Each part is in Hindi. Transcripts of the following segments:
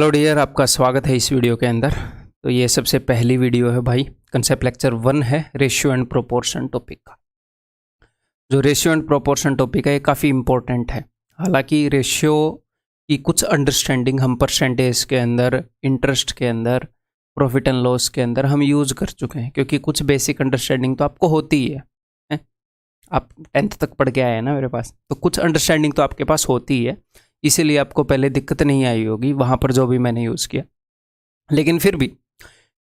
हेलो डियर, आपका स्वागत है इस वीडियो के अंदर। तो ये सबसे पहली वीडियो है भाई, कंसेप्ट लेक्चर 1 है रेशियो एंड प्रोपोर्शन टॉपिक का। जो रेशियो एंड प्रोपोर्शन टॉपिक है ये काफ़ी इंपॉर्टेंट है। हालांकि रेशियो की कुछ अंडरस्टैंडिंग हम परसेंटेज के अंदर, इंटरेस्ट के अंदर, प्रॉफिट एंड लॉस के अंदर हम यूज़ कर चुके हैं, क्योंकि कुछ बेसिक अंडरस्टैंडिंग तो आपको होती ही है। आप 10th तक पढ़ के आए हैं ना मेरे पास, तो कुछ अंडरस्टैंडिंग तो आपके पास होती ही है, इसीलिए आपको पहले दिक्कत नहीं आई होगी वहाँ पर जो भी मैंने यूज़ किया। लेकिन फिर भी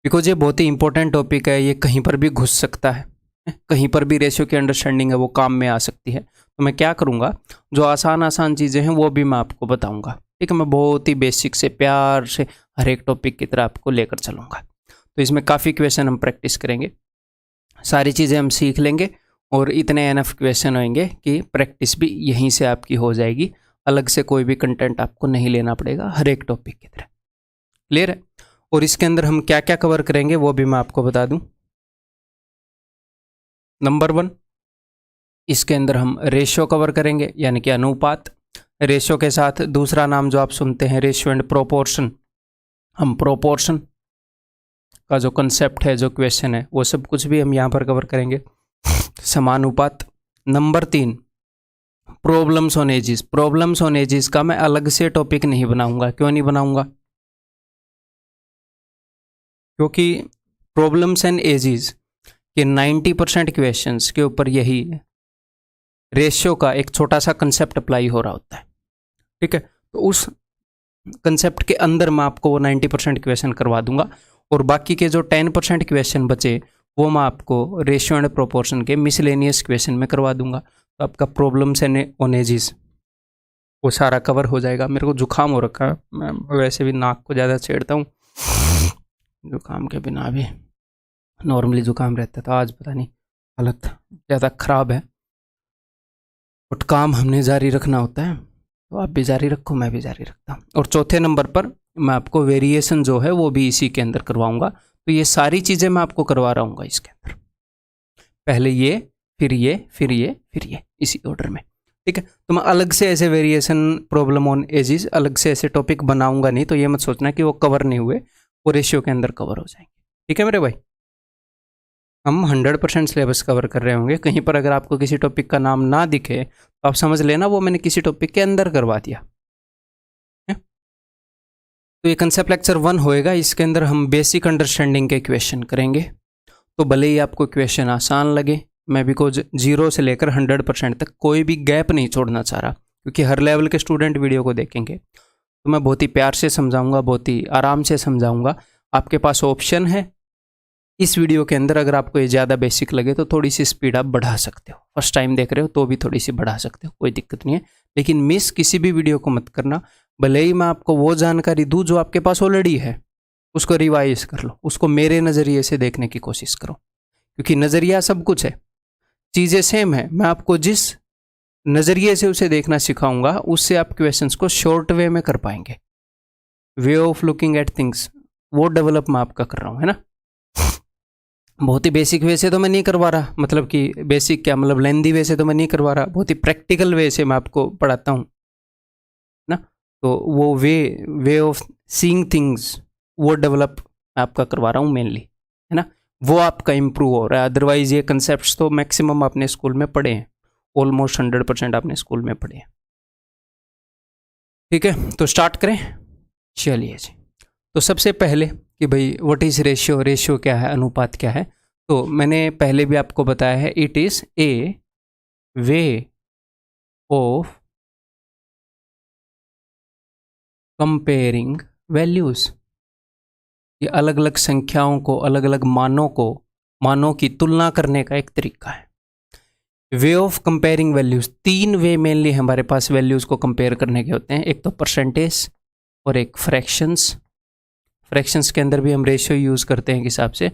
बिकॉज ये बहुत ही इंपॉर्टेंट टॉपिक है, ये कहीं पर भी घुस सकता है, कहीं पर भी रेशियो की अंडरस्टैंडिंग है वो काम में आ सकती है। तो मैं क्या करूँगा, जो आसान चीज़ें हैं वो भी मैं आपको बताऊँगा। ठीक है, मैं बहुत ही बेसिक से प्यार से हर एक टॉपिक की तरह आपको लेकर चलूँगा। तो इसमें काफ़ी क्वेश्चन हम प्रैक्टिस करेंगे, सारी चीज़ें हम सीख लेंगे और इतने एनफ क्वेश्चन होंगे कि प्रैक्टिस भी यहीं से आपकी हो जाएगी। अलग से कोई भी कंटेंट आपको नहीं लेना पड़ेगा, हर एक टॉपिक की तरह। क्लियर है? और इसके अंदर हम क्या क्या कवर करेंगे वो भी मैं आपको बता दूं। नंबर 1, इसके अंदर हम रेशियो कवर करेंगे, यानी कि अनुपात। रेशियो के साथ दूसरा नाम जो आप सुनते हैं रेशियो एंड प्रोपोर्शन, हम प्रोपोर्शन का जो कंसेप्ट है, जो क्वेश्चन है, वो सब कुछ भी हम यहाँ पर कवर करेंगे। समानुपात। Number 3, problems on ages. Problems on ages का मैं अलग से टॉपिक नहीं बनाऊंगा। क्यों नहीं बनाऊंगा? क्योंकि प्रॉब्लम्स एंड एजेस के 90% क्वेश्चंस के ऊपर यही रेशियो का एक छोटा सा कंसेप्ट अप्लाई हो रहा होता है। ठीक है, तो उस कंसेप्ट के अंदर मैं आपको वो 90% क्वेश्चन करवा दूंगा, और बाकी के जो 10% क्वेश्चन बचे वो मैं आपको रेशियो एंड प्रोपोर्शन के मिसलेनियस क्वेश्चन में करवा दूंगा। तो आपका प्रॉब्लम्स एंड ऑन एजेस वो सारा कवर हो जाएगा। मेरे को जुकाम हो रखा है, मैं वैसे भी नाक को ज़्यादा छेड़ता हूँ, जुकाम के बिना भी नॉर्मली जुकाम रहता है, तो आज पता नहीं हालत ज़्यादा ख़राब है। बट काम हमने जारी रखना होता है, तो आप भी जारी रखो, मैं भी जारी रखता हूँ। और चौथे नंबर पर मैं आपको वेरिएशन जो है वो भी इसी के अंदर करवाऊँगा। तो ये सारी चीज़ें मैं आपको करवा रहा हूँ इसके अंदर, पहले ये, फिर ये, फिर ये, फिर ये, इसी ऑर्डर में। ठीक है, तो मैं अलग से ऐसे वेरिएशन, प्रॉब्लम ऑन एजेस अलग से ऐसे टॉपिक बनाऊंगा नहीं, तो ये मत सोचना कि वो कवर नहीं हुए, वो रेशियो के अंदर कवर हो जाएंगे। ठीक है मेरे भाई, हम 100% सिलेबस कवर कर रहे होंगे। कहीं पर अगर आपको किसी टॉपिक का नाम ना दिखे तो आप समझ लेना वो मैंने किसी टॉपिक के अंदर करवा दिया है? तो ये कंसेप्ट लेक्चर 1 होएगा, इसके अंदर हम बेसिक अंडरस्टैंडिंग के क्वेश्चन करेंगे। तो भले ही आपको क्वेश्चन आसान लगे, मैं बिकॉज 0 से लेकर 100% तक कोई भी गैप नहीं छोड़ना चाह रहा, क्योंकि हर लेवल के स्टूडेंट वीडियो को देखेंगे। तो मैं बहुत ही प्यार से समझाऊंगा, बहुत ही आराम से समझाऊंगा। आपके पास ऑप्शन है इस वीडियो के अंदर, अगर आपको ये ज़्यादा बेसिक लगे तो थोड़ी सी स्पीड आप बढ़ा सकते हो। फर्स्ट टाइम देख रहे हो तो भी थोड़ी सी बढ़ा सकते हो, कोई दिक्कत नहीं है। लेकिन मिस किसी भी वीडियो को मत करना। भले ही मैं आपको वो जानकारी दूँ जो आपके पास ऑलरेडी है, उसको रिवाइज कर लो, उसको मेरे नज़रिए से देखने की कोशिश करो, क्योंकि नज़रिया सब कुछ है, चीज़ें सेम है। मैं आपको जिस नज़रिए से उसे देखना सिखाऊंगा, उससे आप क्वेश्चंस को शॉर्ट वे में कर पाएंगे। Way of looking at things वो डेवलप मैं आपका कर रहा हूँ, है ना। बहुत ही बेसिक वे से तो मैं नहीं करवा रहा, मतलब कि बेसिक क्या मतलब लेंदी वे से तो मैं नहीं करवा रहा, बहुत ही प्रैक्टिकल वे से मैं आपको पढ़ाता हूँ ना। तो वो वे ऑफ सीइंग थिंग्स वो डेवलप आपका करवा रहा हूँ मेनली, है ना। वो आपका इम्प्रूव हो रहा है। अदरवाइज ये कंसेप्ट्स तो मैक्सिमम आपने स्कूल में पढ़े हैं, ऑलमोस्ट 100% आपने स्कूल में पढ़े हैं। ठीक है, तो स्टार्ट करें। चलिए जी, तो सबसे पहले कि भाई व्हाट इज़ रेशियो, रेशियो क्या है, अनुपात क्या है। तो मैंने पहले भी आपको बताया है, it is a way of comparing values. ये अलग अलग संख्याओं को, अलग अलग मानों की तुलना करने का एक तरीका है। Way of comparing values, 3 way mainly हमारे पास वैल्यूज़ को कंपेयर करने के होते हैं। एक तो परसेंटेज और एक फ्रैक्शंस। फ्रैक्शंस के अंदर भी हम रेशियो यूज़ करते हैं हिसाब से,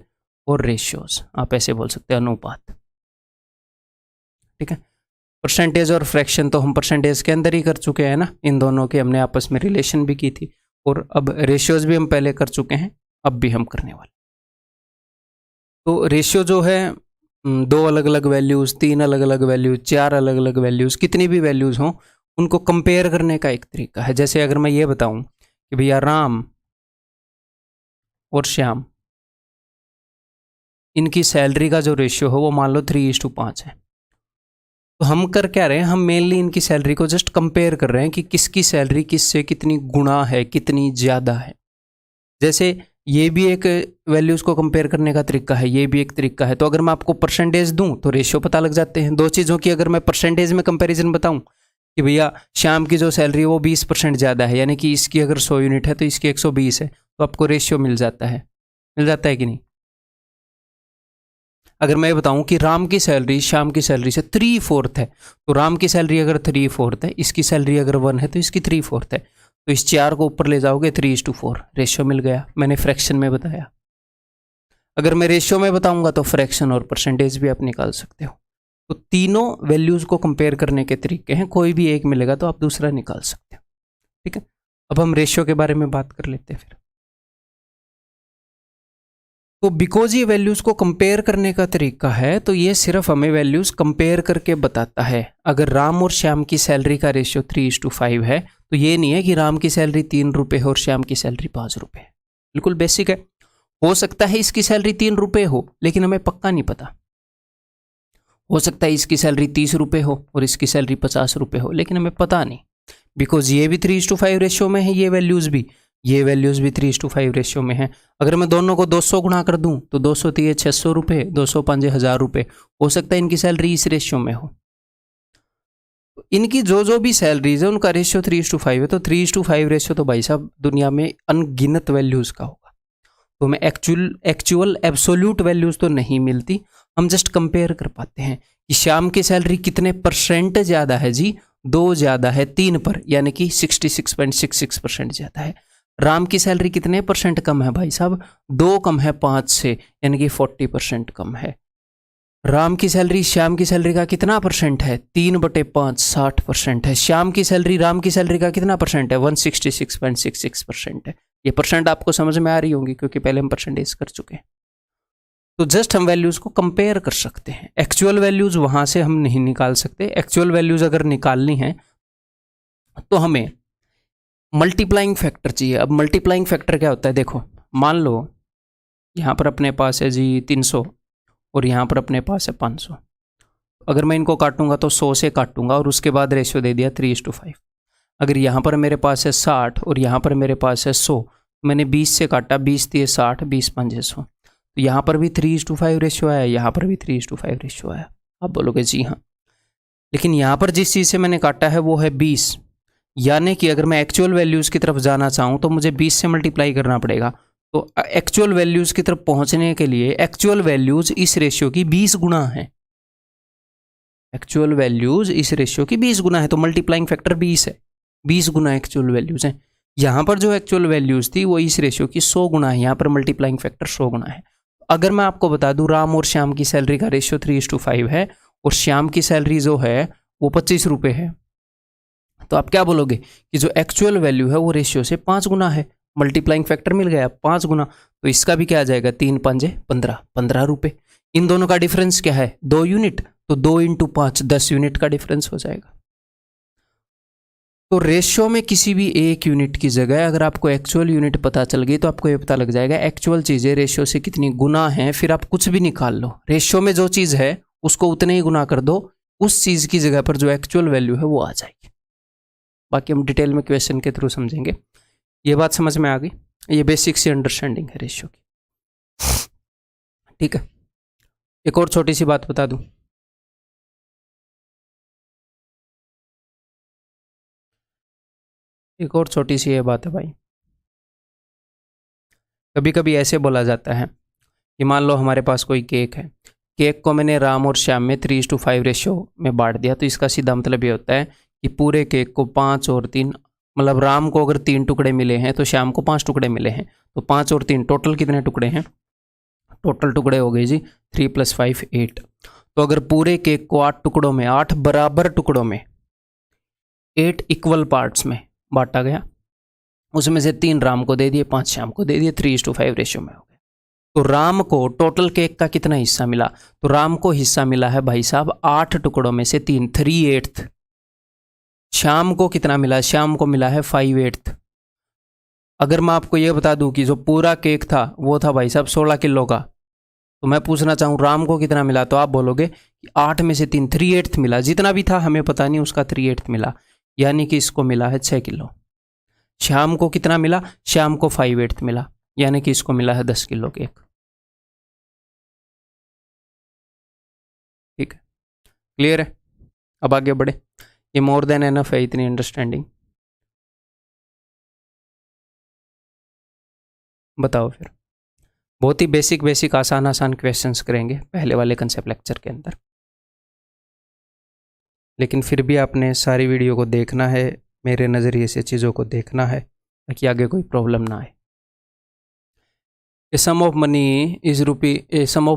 और रेशियोज आप ऐसे बोल सकते हैं, अनुपात। ठीक है, परसेंटेज और फ्रैक्शन तो हम परसेंटेज के अंदर ही कर चुके हैं ना, इन दोनों के हमने आपस में रिलेशन भी की थी, और अब रेशियोज भी हम पहले कर चुके हैं, अब भी हम करने वाले। तो रेशियो जो है 2 अलग अलग वैल्यूज़, 3 अलग अलग वैल्यूज़, 4 अलग अलग वैल्यूज़, कितनी भी वैल्यूज़ हों उनको कंपेयर करने का एक तरीका है। जैसे अगर मैं ये बताऊं कि भैया राम और श्याम, इनकी सैलरी का जो रेशियो हो वो मान लो 3:5 है। तो हम कर क्या रहे हैं, हम मेनली इनकी सैलरी को जस्ट कंपेयर कर रहे हैं कि किसकी सैलरी किससे कितनी गुना है, कितनी ज़्यादा है। जैसे ये भी एक वैल्यूज़ को कंपेयर करने का तरीका है, ये भी एक तरीका है। तो अगर मैं आपको परसेंटेज दूं तो रेशियो पता लग जाते हैं। दो चीज़ों की अगर मैं परसेंटेज में कंपैरिजन बताऊं कि भैया श्याम की जो सैलरी है वो 20% ज़्यादा है, यानी कि इसकी अगर 100 यूनिट है तो इसकी 120 है, तो आपको रेशियो मिल जाता है कि नहीं। अगर मैं बताऊं कि राम की सैलरी श्याम की सैलरी से 3/4 है, तो राम की सैलरी अगर 3/4 है, इसकी सैलरी अगर 1 है तो इसकी 3/4 है, तो इस 4 को ऊपर ले जाओगे 3:4, रेशियो मिल गया। मैंने फ्रैक्शन में बताया। अगर मैं रेशियो में बताऊंगा तो फ्रैक्शन और परसेंटेज भी आप निकाल सकते हो। तो तीनों वैल्यूज़ को कंपेयर करने के तरीके हैं, कोई भी एक मिलेगा तो आप दूसरा निकाल सकते हो। ठीक है, अब हम रेशियो के बारे में बात कर लेते हैं फिर। तो बिकॉज ये वैल्यूज़ को कंपेयर करने का तरीका है, तो ये सिर्फ हमें वैल्यूज़ कंपेयर करके बताता है। अगर राम और श्याम की सैलरी का रेशियो 3:5 है, तो ये नहीं है कि राम की सैलरी 3 रुपये है और श्याम की सैलरी 5 रुपये है। बिल्कुल बेसिक है। हो सकता है इसकी सैलरी 3 रुपये हो, लेकिन हमें पक्का नहीं पता। हो सकता है इसकी सैलरी 30 रुपये हो और इसकी सैलरी 50 रुपये हो, लेकिन हमें पता नहीं, बिकॉज ये भी 3:5 रेशियो में है, ये वैल्यूज़ भी 3:5 रेशियो में है। अगर मैं दोनों को 200 गुणा कर दूं तो 200 3 600 रुपये, 200 5 1000 रुपये। हो सकता है इनकी सैलरी इस रेशियो में हो। इनकी जो भी सैलरीज है उनका रेशियो 3:5 है, तो 3:5 रेशियो तो भाई साहब दुनिया में अनगिनत वैल्यूज़ का होगा। तो हमें एक्चुअल एब्सोल्यूट वैल्यूज़ तो नहीं मिलती, हम जस्ट कंपेयर कर पाते हैं कि श्याम की सैलरी कितने परसेंट ज़्यादा है जी, 2 ज़्यादा है 3 पर, यानी कि 66.66% ज़्यादा है। राम की सैलरी कितने परसेंट कम है भाई साहब, 2 कम है 5 से, यानी कि 40% कम है। राम की सैलरी श्याम की सैलरी का कितना परसेंट है, 3/5 60% है। श्याम की सैलरी राम की सैलरी का कितना परसेंट है, 166.66% है। ये परसेंट आपको समझ में आ रही होंगी क्योंकि पहले हम परसेंटेज कर चुके हैं। तो जस्ट हम वैल्यूज़ को कंपेयर कर सकते हैं, एक्चुअल वैल्यूज़ वहाँ से हम नहीं निकाल सकते। एक्चुअल वैल्यूज़ अगर निकालनी है तो हमें मल्टीप्लाइंग फैक्टर चाहिए। अब मल्टीप्लाइंग फैक्टर क्या होता है, देखो मान लो यहाँ पर अपने पास है जी 300 और यहाँ पर अपने पास है 500। अगर मैं इनको काटूंगा तो 100 से काटूंगा और उसके बाद रेशियो दे दिया 3:5। अगर यहाँ पर मेरे पास है 60 और यहाँ पर मेरे पास है 100, मैंने 20 से काटा, 20 3 60, 20 5 100, तो यहाँ पर भी 3:5 रेशियो आया, यहाँ पर भी 3:5 रेशियो आया। आप बोलोगे जी हाँ, लेकिन यहाँ पर जिस चीज़ से मैंने काटा है वो है 20, यानी कि अगर मैं एक्चुअल वैल्यूज़ की तरफ जाना चाहूँ तो मुझे 20 से मल्टीप्लाई करना पड़ेगा। तो एक्चुअल वैल्यूज़ की तरफ पहुँचने के लिए एक्चुअल वैल्यूज़ इस रेशियो की 20 गुना है। एक्चुअल वैल्यूज़ इस रेशियो की 20 गुना है, तो मल्टीप्लाइंग फैक्टर 20 है, 20 गुना एक्चुअल वैल्यूज़ हैं। यहाँ पर जो एक्चुअल वैल्यूज़ थी वो इस रेशियो की 100 गुना है, यहाँ पर मल्टीप्लाइंग फैक्टर 100 गुना है। अगर मैं आपको बता दूँ राम और श्याम की सैलरी का रेशियो 3:5 है और श्याम की सैलरी जो है वो 25 रुपये है, तो आप क्या बोलोगे कि जो एक्चुअल वैल्यू है वो रेशियो से 5 गुना है। मल्टीप्लाइंग फैक्टर मिल गया 5 गुना, तो इसका भी क्या आ जाएगा, 3 5 15, 15 रुपये। इन दोनों का डिफरेंस क्या है, 2 यूनिट, तो 2 × 5 10 यूनिट का डिफरेंस हो जाएगा। तो रेशियो में किसी भी एक यूनिट की जगह अगर आपको एक्चुअल यूनिट पता चल गई तो आपको ये पता लग जाएगा एक्चुअल चीज़ें रेशियो से कितनी गुना हैं, फिर आप कुछ भी निकाल लो। रेशियो में जो चीज़ है उसको उतने ही गुना कर दो, उस चीज़ की जगह पर जो एक्चुअल वैल्यू है वो आ जाएगी। बाकी हम डिटेल में क्वेश्चन के थ्रू समझेंगे। ये बात समझ में आ गई, ये बेसिक सी अंडरस्टैंडिंग है रेशियो की। ठीक है, एक और छोटी सी बात बता दूं, एक और छोटी सी ये बात है भाई, कभी कभी ऐसे बोला जाता है कि मान लो हमारे पास कोई केक है, केक को मैंने राम और श्याम में 3:5 रेशियो में बांट दिया, तो इसका सीधा मतलब ये होता है कि पूरे केक को 5 और 3, मतलब राम को अगर 3 टुकड़े मिले हैं तो श्याम को 5 टुकड़े मिले हैं, तो 5 और 3 टोटल कितने टुकड़े हैं, टोटल टुकड़े हो गए जी 3 + 5 8। तो अगर पूरे केक को 8 टुकड़ों में, 8 बराबर टुकड़ों में 8 इक्वल पार्ट्स में बांटा गया, उसमें से 3 राम को दे दिए, 5 श्याम को दे दिए, 3:5 रेशियो में हो गया। तो राम को टोटल केक का कितना हिस्सा मिला, तो राम को हिस्सा मिला है भाई साहब 8 टुकड़ों में से 3, 3/8। श्याम को कितना मिला, श्याम को मिला है 5/8। अगर मैं आपको ये बता दूं कि जो पूरा केक था वो था भाई साहब 16 किलो का, तो मैं पूछना चाहूँ राम को कितना मिला, तो आप बोलोगे कि 8 में से 3 3/8 मिला, जितना भी था हमें पता नहीं, उसका 3/8 मिला, यानी कि इसको मिला है 6 किलो। श्याम को कितना मिला, श्याम को 5/8 मिला, यानी कि इसको मिला है 10 किलो केक। ठीक है, क्लियर है। अब आगे बढ़े, ये मोर देन एनफ है इतनी अंडरस्टैंडिंग। बताओ फिर, बहुत ही बेसिक आसान क्वेश्चंस करेंगे पहले वाले कंसेप्ट लेक्चर के अंदर, लेकिन फिर भी आपने सारी वीडियो को देखना है, मेरे नज़रिए से चीज़ों को देखना है ताकि आगे कोई प्रॉब्लम ना आए। A sum of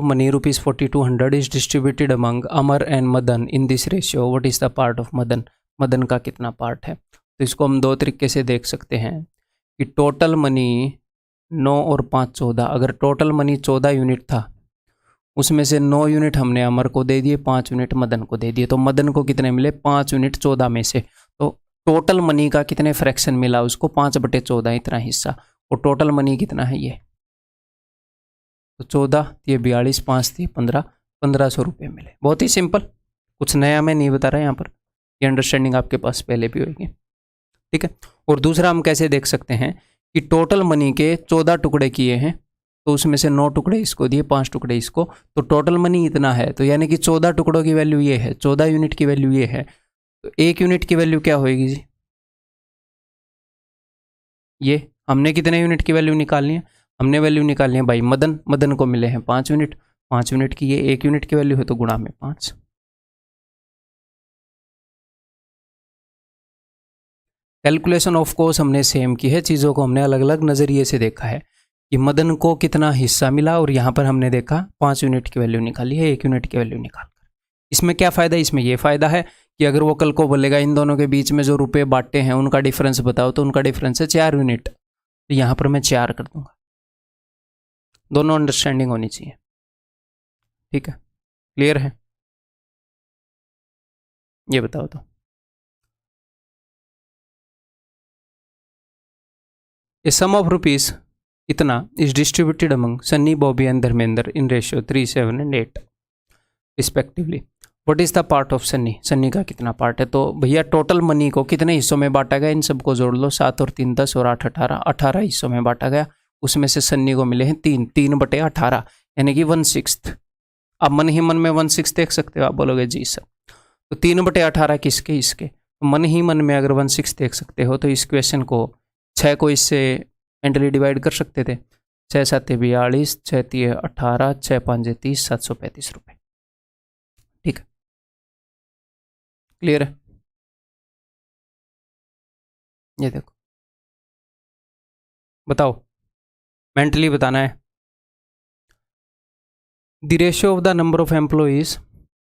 money rupees 4200 is distributed among Amar and Madan in this ratio. What is the part of Madan? Madan का कितना पार्ट है? तो इसको हम दो तरीके से देख सकते हैं कि टोटल मनी 9 और 5 14, अगर टोटल मनी 14 यूनिट था उसमें से 9 यूनिट हमने अमर को दे दिए, 5 यूनिट मदन को दे दिए, तो मदन को कितने मिले? 5 यूनिट 14 में से। तो टोटल मनी का कितने फ्रैक्शन मिला उसको? 5/14 इतना हिस्सा। और टोटल मनी कितना है ये? तो 14, ये 42, 5 थी 15, 1500 रुपये मिले। बहुत ही सिंपल, कुछ नया मैं नहीं बता रहा यहाँ पर, ये अंडरस्टैंडिंग आपके पास पहले भी होगी। ठीक है, और दूसरा हम कैसे देख सकते हैं कि टोटल मनी के 14 टुकड़े किए हैं, तो उसमें से 9 टुकड़े इसको दिए, 5 टुकड़े इसको, तो टोटल मनी इतना है, तो यानी कि 14 टुकड़ों की वैल्यू ये है, 14 यूनिट की वैल्यू ये है, तो 1 यूनिट की वैल्यू क्या होगी जी? ये हमने कितने यूनिट की वैल्यू निकालनी है? हमने वैल्यू निकालनी है भाई मदन को मिले हैं 5 यूनिट, 5 यूनिट की ये 1 यूनिट की वैल्यू है, तो गुणा में 5। कैलकुलेशन ऑफ कोर्स हमने सेम की है, चीज़ों को हमने अलग अलग नज़रिए से देखा है कि मदन को कितना हिस्सा मिला, और यहाँ पर हमने देखा 5 यूनिट की वैल्यू निकाली है, 1 यूनिट की वैल्यू निकालकर। इसमें क्या फ़ायदा? इसमें यह फ़ायदा है कि अगर वो कल को बोलेगा इन दोनों के बीच में जो रुपए बांटे हैं उनका डिफरेंस बताओ, तो उनका डिफरेंस है 4 यूनिट, तो यहाँ पर मैं 4 कर दूंगा। दोनों अंडरस्टैंडिंग होनी चाहिए। ठीक है, क्लियर है? ये बताओ तो ए सम ऑफ रुपीज इतना is distributed among Sunny, Bobby and Dharmendra in ratio 3, 7 and 8 respectively. What is the part of Sunny? Sunny का कितना पार्ट है? तो भैया टोटल मनी को कितने हिस्सों में बांटा गया, इन सबको जोड़ लो, 7 और 3 10 और 8 18, 18 हिस्सों में बांटा गया। उसमें से सन्नी को मिले हैं 3/18, यानी कि 1/6। अब मन ही मन में 1/6 देख सकते हो, आप बोलोगे जी सर, तो 3/18 किसके? इसके। मन ही मन में अगर 1/6 देख सकते हो तो इस क्वेश्चन को 6 को इससे एंटली डिवाइड कर सकते थे। 6 7 42, 6 3 18, 6 5 30, 735 रुपये। ठीक है, क्लियर है? ये देखो, बताओ, मेंटली बताना है। The ratio of the number of employees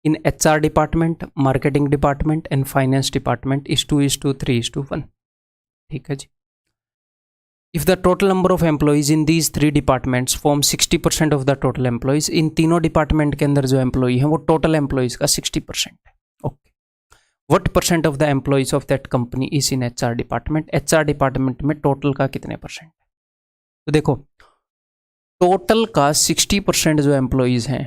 in HR department, marketing department and finance department is 2:3:1। ठीक है जी। If the total number of employees in these 3 departments form 60% of the total employees, इन तीनों डिपार्टमेंट के अंदर जो एम्प्लॉई हैं वो टोटल एम्प्लॉइज का 60% है। Okay, what percent of the employees of that company is in HR department? HR department में टोटल का कितने परसेंट है? तो देखो, टोटल का 60% जो एम्प्लॉइज हैं,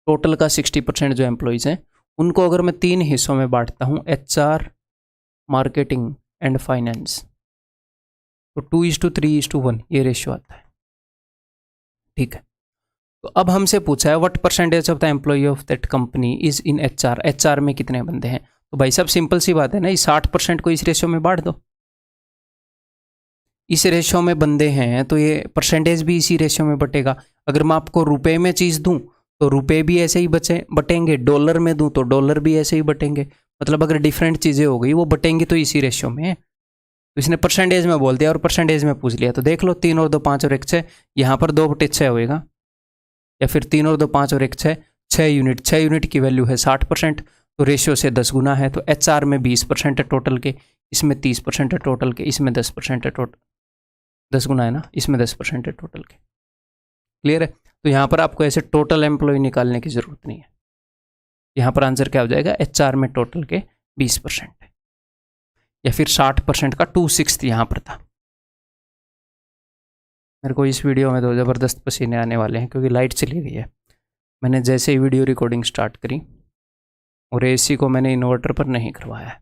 टोटल का 60% जो एम्प्लॉइज हैं, उनको अगर मैं 3 हिस्सों में बांटता हूँ, HR, मार्केटिंग एंड फाइनेंस, तो 2:3:1 ये रेशियो आता है। ठीक है, तो अब हमसे पूछा है what percentage of the employ of that company is in HR? HR में कितने बंदे हैं? तो भाई साहब सिंपल सी बात है ना, इस 60% को इस रेशियो में बांट दो। इस रेशियो में बंदे हैं तो ये परसेंटेज भी इसी रेशियो में बटेगा। अगर मैं आपको रुपए में चीज़ दूं तो रुपए भी ऐसे ही बटेंगे, डॉलर में दूं तो डॉलर भी ऐसे ही बटेंगे। मतलब अगर डिफरेंट चीज़ें हो गई वो बटेंगी तो इसी रेशियो में। तो इसने परसेंटेज में बोल दिया और परसेंटेज में पूछ लिया, तो देख लो 3 और 2 5 और 1 6, यहाँ पर 2/6 होएगा, या फिर 3 और 2 5 और 1 6, 6 यूनिट, 6 यूनिट की वैल्यू है 60%, तो रेशियो से 10 गुना है। तो HR में 20% है टोटल के, इसमें 30% है टोटल के, इसमें 10% है टोटल, 10 गुना है ना, इसमें 10% है टोटल के। क्लियर है? तो यहाँ पर आपको ऐसे टोटल एम्प्लॉय निकालने की जरूरत नहीं है। यहाँ पर आंसर क्या हो जाएगा? HR में टोटल के 20% है, या फिर 60% का 2/6 यहाँ पर था। मेरे को इस वीडियो में तो ज़बरदस्त पसीने आने वाले हैं क्योंकि लाइट चली गई है। मैंने जैसे ही वीडियो रिकॉर्डिंग स्टार्ट करी और एसी को मैंने इन्वर्टर पर नहीं करवाया है।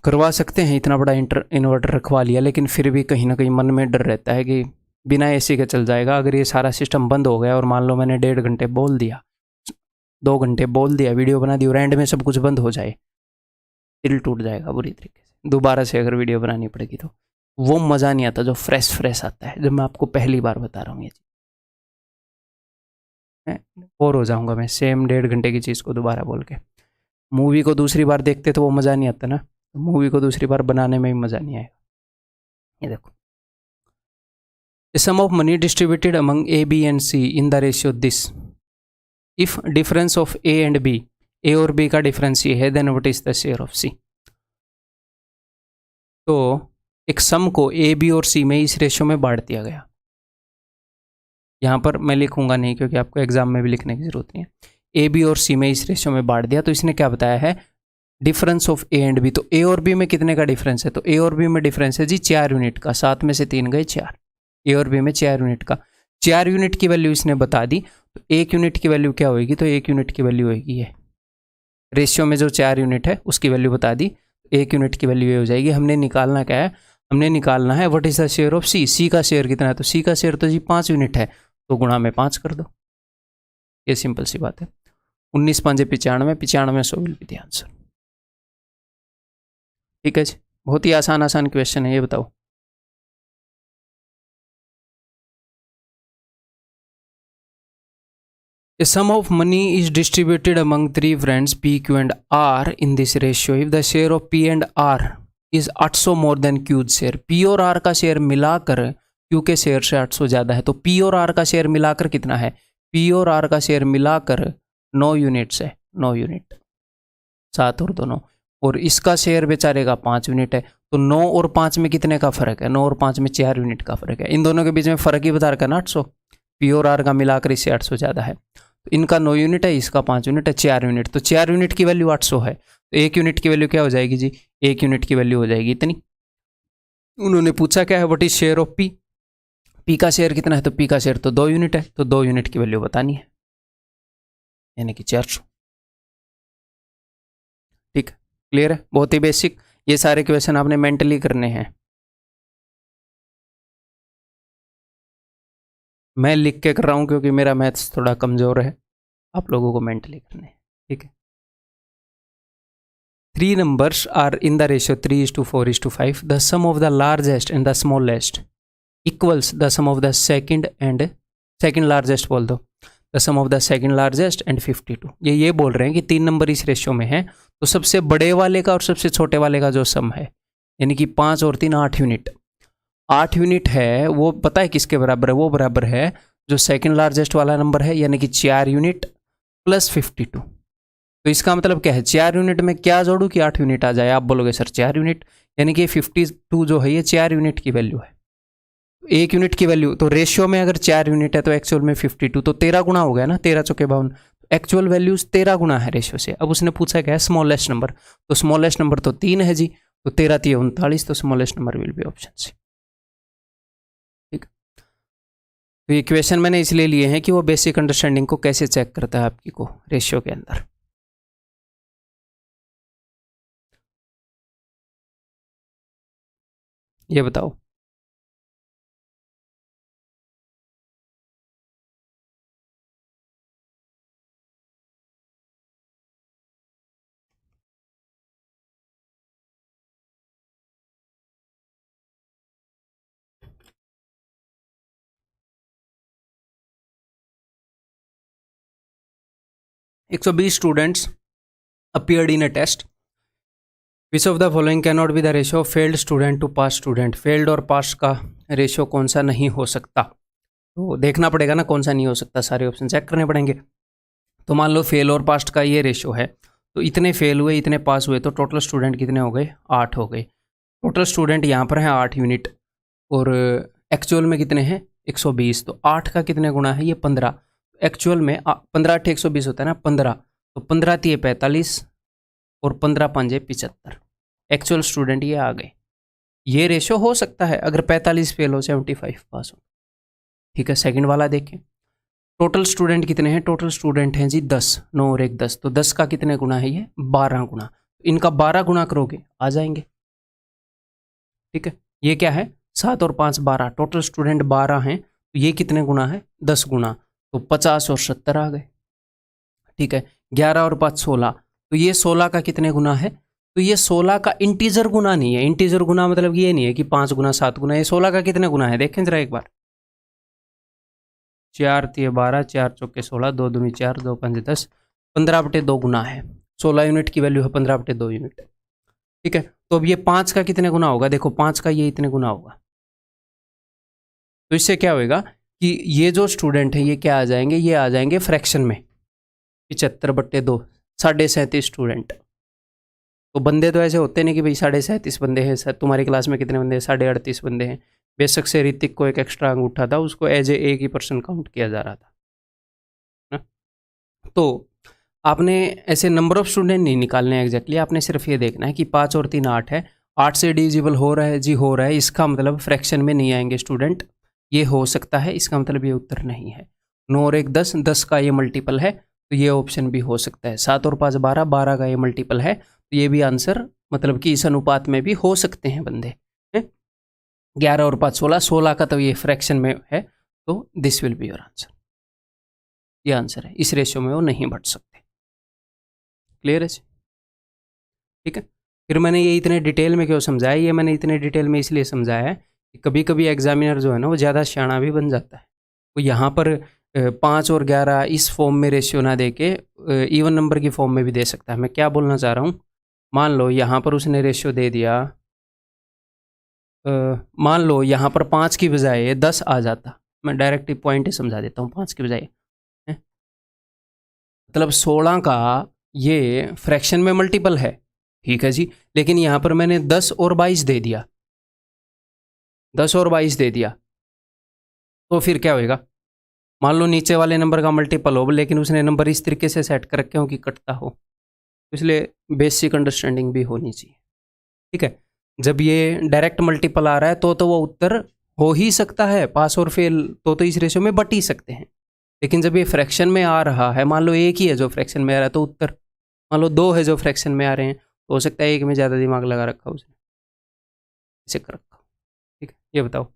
करवा सकते हैं, इतना बड़ा इन्वर्टर रखवा लिया, लेकिन फिर भी कहीं ना कहीं मन में डर रहता है कि बिना एसी के चल जाएगा। अगर ये सारा सिस्टम बंद हो गया और मान लो मैंने 1.5 घंटे बोल दिया, 2 घंटे बोल दिया, वीडियो बना दी और एंड में सब कुछ बंद हो जाए, दिल टूट जाएगा बुरी तरीके से। दोबारा से अगर वीडियो बनानी पड़ेगी तो वो मज़ा नहीं आता जो फ्रेश आता है, जब मैं आपको पहली बार बता रहा हूँ ये चीज़। बोर हो जाऊंगा मैं सेम 1.5 घंटे की चीज़ को दोबारा बोल के। मूवी को दूसरी बार देखते तो वो मज़ा नहीं आता ना, तो मूवी को दूसरी बार बनाने में भी मज़ा नहीं आएगा। ये देखो, the sum of money distributed among A, B and C in the ratio this. If difference of A and B, A और B का डिफरेंस ये है, then what is the share of C? तो एक सम को A, B और C में इस रेशियो में बांट दिया गया। यहाँ पर मैं लिखूंगा नहीं क्योंकि आपको एग्जाम में भी लिखने की जरूरत नहीं है। ए बी और सी में इस रेशियो में बांट दिया, तो इसने क्या बताया है, difference of A and B. तो ए और बी में कितने का डिफरेंस है, तो ए और बी में डिफरेंस है जी 4 यूनिट का, 7 में से 3 गए 4, ए और बी में 4 यूनिट का। 4 यूनिट की वैल्यू इसने बता दी, तो 1 यूनिट की वैल्यू क्या होगी, तो 1 यूनिट की वैल्यू होगी ये रेशियो में जो 4 यूनिट है उसकी वैल्यू बता दी, 1 यूनिट की वैल्यू ये हो जाएगी। हमने निकालना क्या है, हमने निकालना है what is the share of C, C का शेयर कितना है, तो सी का शेयर तो जी 5 यूनिट है, तो गुणा में 5 कर दो, ये सिंपल सी बात है। 19 5 95, 95 100 विल बी द आंसर। ठीक है जी, बहुत ही आसान क्वेश्चन है, ये बताओ। A sum of money is distributed among 3 friends P, Q and R in this ratio. If the share of P and R is 800 more than Q's share, P और R का शेयर मिलाकर Q के शेयर से 800 ज़्यादा है, तो P और R का शेयर मिलाकर कितना है, P और R का शेयर मिलाकर 9 यूनिट्स है, 9 यूनिट, 7 और 2 9, और इसका शेयर बेचारे का 5 यूनिट है, तो 9 और 5 में कितने का फर्क है, 9 और 5 में 4 यूनिट का फर्क है। इन दोनों के बीच में फर्क ही बता रखा है ना 800, P और R का मिलाकर इससे 800 ज़्यादा है, तो इनका 9 यूनिट है, इसका 5 यूनिट है, 4 यूनिट, तो 4 यूनिट की वैल्यू 800 है, तो 1 यूनिट की वैल्यू क्या हो जाएगी जी, 1 यूनिट की वैल्यू हो जाएगी इतनी। उन्होंने पूछा क्या है, what is share of P, P का शेयर कितना है, तो पी का शेयर तो 2 यूनिट है, तो 2 यूनिट की वैल्यू बतानी है, यानी कि 400। ठीक है, क्लियर है, बहुत ही बेसिक। ये सारे क्वेश्चन आपने मेंटली करने हैं, मैं लिख के कर रहा हूं क्योंकि मेरा मैथ्स थोड़ा कमजोर है, आप लोगों को मेंटली करने हैं। ठीक है, 3 numbers are in the ratio 3:4:5. The sum of the largest and the smallest equals the sum of the second largest बोल दो, the sum of the second largest and 52। ये बोल रहे हैं कि 3 नंबर इस रेशियो में है, तो सबसे बड़े वाले का और सबसे छोटे वाले का जो सम है, यानी कि 5 और 3 8 यूनिट, 8 यूनिट है, वो पता है किसके बराबर है, वो बराबर है जो सेकंड लार्जेस्ट वाला नंबर है, यानी कि 4 यूनिट प्लस 52। तो इसका मतलब क्या है, 4 यूनिट में क्या जोड़ू कि 8 यूनिट आ जाए, आप बोलोगे सर 4 यूनिट, यानी कि 52 जो है ये 4 यूनिट की वैल्यू है, 1 यूनिट की वैल्यू, तो रेशियो में अगर 4 यूनिट है तो एक्चुअल में 52, तो 13 गुना हो गया ना, 13 चौके 52, एक्चुअल वैल्यूज 13 गुना है रेशियो से। अब उसने पूछा क्या है, स्मॉलेस्ट नंबर, तो स्मॉलेस्ट नंबर तो 3 है जी, तो 13 3 39, तो smallest number will be option C. ठीक, तो ये क्वेश्चन मैंने इसलिए लिए हैं कि वो बेसिक अंडरस्टैंडिंग को कैसे चेक करता है आपकी को रेशियो के अंदर। ये बताओ, एक 120 students appeared in a test. Which of the following cannot be the ratio of failed student to pass student? failed और pass का रेशियो कौन सा नहीं हो सकता, तो देखना पड़ेगा ना कौन सा नहीं हो सकता, सारे ऑप्शन चेक करने पड़ेंगे। तो मान लो फेल और पास का ये रेशियो है, तो इतने फेल हुए इतने पास हुए, तो टोटल स्टूडेंट कितने हो गए, 8 हो गए। टोटल स्टूडेंट यहाँ पर हैं 8 यूनिट, और एक्चुअल में कितने हैं 120, तो 8 का कितने गुना है, ये 15, एक्चुअल में 15 8 120 होता है ना 15, तो 15 3 45 और 15 5 75, एक्चुअल स्टूडेंट ये आ गए। ये रेशो हो सकता है अगर 45 फेल हो 75 पास हो। ठीक है, सेकंड वाला देखें। टोटल स्टूडेंट कितने हैं? टोटल स्टूडेंट हैं जी 10, 9 और 1 10, तो 10 का कितने गुना है? ये 12 गुना। इनका 12 गुना करोगे आ जाएंगे। ठीक है, ये क्या है? 7 और 5 12, टोटल स्टूडेंट 12 हैं, तो ये कितने गुना है? 10 गुना, तो 50 और 70 आ गए। ठीक है, 11 और 5 16, तो ये 16 का कितने गुना है? तो ये 16 का इंटीजर गुना नहीं है। इंटीजर गुना मतलब ये नहीं है कि 5 गुना 7 गुना, ये 16 का कितने गुना है देखें जरा एक बार। 4 3 12, 4 चौके 16, 2 दूनी 4, 2 5 10, 15/2 गुना है। 16 यूनिट की वैल्यू है 15/2 यूनिट। ठीक है, तो अब ये 5 का कितने गुना होगा? देखो 5 का ये इतने गुना होगा। तो इससे क्या होएगा कि ये जो स्टूडेंट है ये क्या आ जाएंगे? ये आ जाएंगे फ्रैक्शन में 75/2, 37.5 स्टूडेंट। तो बंदे तो ऐसे होते नहीं कि भाई 37.5 बंदे हैं, सर तुम्हारी क्लास में कितने बंदे हैं? 38.5 बंदे हैं। बेशक से ऋतिक को एक एक्स्ट्रा अंगूठा था, उसको एज ए एक ही पर्सन काउंट किया जा रहा था ना? तो आपने ऐसे नंबर ऑफ स्टूडेंट नहीं निकालने हैं एग्जैक्टली, आपने सिर्फ ये देखना है कि 5 और 3 8 है, 8 से डिविजिबल हो रहा है जी, हो रहा है, इसका मतलब फ्रैक्शन में नहीं आएंगे स्टूडेंट, ये हो सकता है, इसका मतलब ये उत्तर नहीं है। 9 और 1 10, 10 का ये मल्टीपल है, तो ये ऑप्शन भी हो सकता है। 7 और 5 12, 12 का ये मल्टीपल है, तो ये भी आंसर मतलब कि इस अनुपात में भी हो सकते हैं बंदे। 11 और 5 16, 16 का तो ये फ्रैक्शन में है, तो this will be your answer. ये आंसर है, इस रेशियो में वो नहीं बढ़ सकते। क्लियर है? ठीक है, फिर मैंने ये इतने डिटेल में क्यों समझाया? ये मैंने इतने डिटेल में इसलिए समझाया है कि कभी कभी एग्जामिनर जो है ना वो ज़्यादा शाना भी बन जाता है। वो यहाँ पर 5 और 11 इस फॉर्म में रेशियो ना दे के इवन नंबर की फॉर्म में भी दे सकता है। मैं क्या बोलना चाह रहा हूँ, मान लो यहाँ पर उसने रेशियो दे दिया, मान लो यहाँ पर 5 की बजाय 10 आ जाता। मैं डायरेक्ट पॉइंट ही समझा देता हूँ, 5 की बजाय मतलब 16 का ये फ्रैक्शन में मल्टीपल है, ठीक है जी, लेकिन यहाँ पर मैंने 10 और 22 दे दिया, 10 और 22 दे दिया, तो फिर क्या होएगा? मान लो नीचे वाले नंबर का मल्टीपल हो, लेकिन उसने नंबर इस तरीके से सेट कर रखे हो कि कटता हो, इसलिए बेसिक अंडरस्टैंडिंग भी होनी चाहिए। ठीक है, जब ये डायरेक्ट मल्टीपल आ रहा है तो वो उत्तर हो ही सकता है, पास और फेल तो इस रेशियो में बट ही सकते हैं। लेकिन जब ये फ्रैक्शन में आ रहा है, मान लो एक ही है जो फ्रैक्शन में आ रहा है, तो उत्तर मान लो 2 है जो फ्रैक्शन में आ रहे हैं, तो हो सकता है एक में ज़्यादा दिमाग लगा रखा उसने, इसे कर रखा। ठीक है, ये बताओ।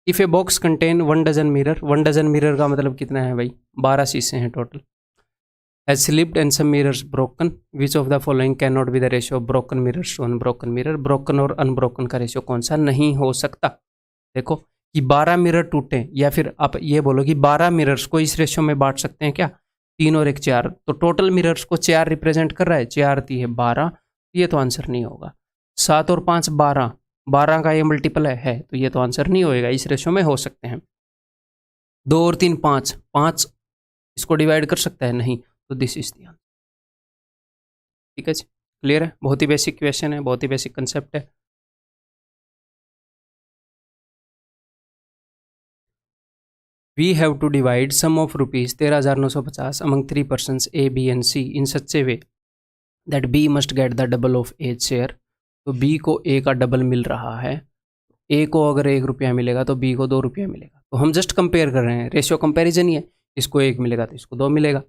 If a box contain 1 dozen mirror, 1 dozen mirror का मतलब कितना है भाई? 12 शीशे हैं total. Has slipped and some mirrors broken. Which of the following cannot be the ratio of broken mirrors to unbroken mirror? broken और unbroken का रेशियो कौन सा नहीं हो सकता? देखो कि 12 मिरर टूटे, या फिर आप ये बोलो कि 12 मिरर्स को इस रेशियो में बांट सकते हैं क्या? 3 और 1 4, तो टोटल मिरर्स को 4 रिप्रेजेंट कर रहा है, 4 3 है 12, ये तो आंसर नहीं होगा। 7 और 5 12, 12 का ये मल्टीपल है, तो ये तो आंसर नहीं होएगा, इस रेशियो में हो सकते हैं। 2 और 3 5, 5 इसको डिवाइड कर सकता है? नहीं, तो दिस इज द आंसर। ठीक है जी, क्लियर है? बहुत ही बेसिक क्वेश्चन है, बहुत ही बेसिक कंसेप्ट है। We have to divide sum of rupees 13,950 among 3 persons A, B and C in such a way that B must get the double of A share. तो B को A का डबल मिल रहा है, A को अगर 1 रुपया मिलेगा तो B को 2 रुपया मिलेगा। तो हम जस्ट कंपेयर कर रहे हैं, रेशियो कंपेरिजन ही है, इसको 1 मिलेगा तो इसको 2 मिलेगा।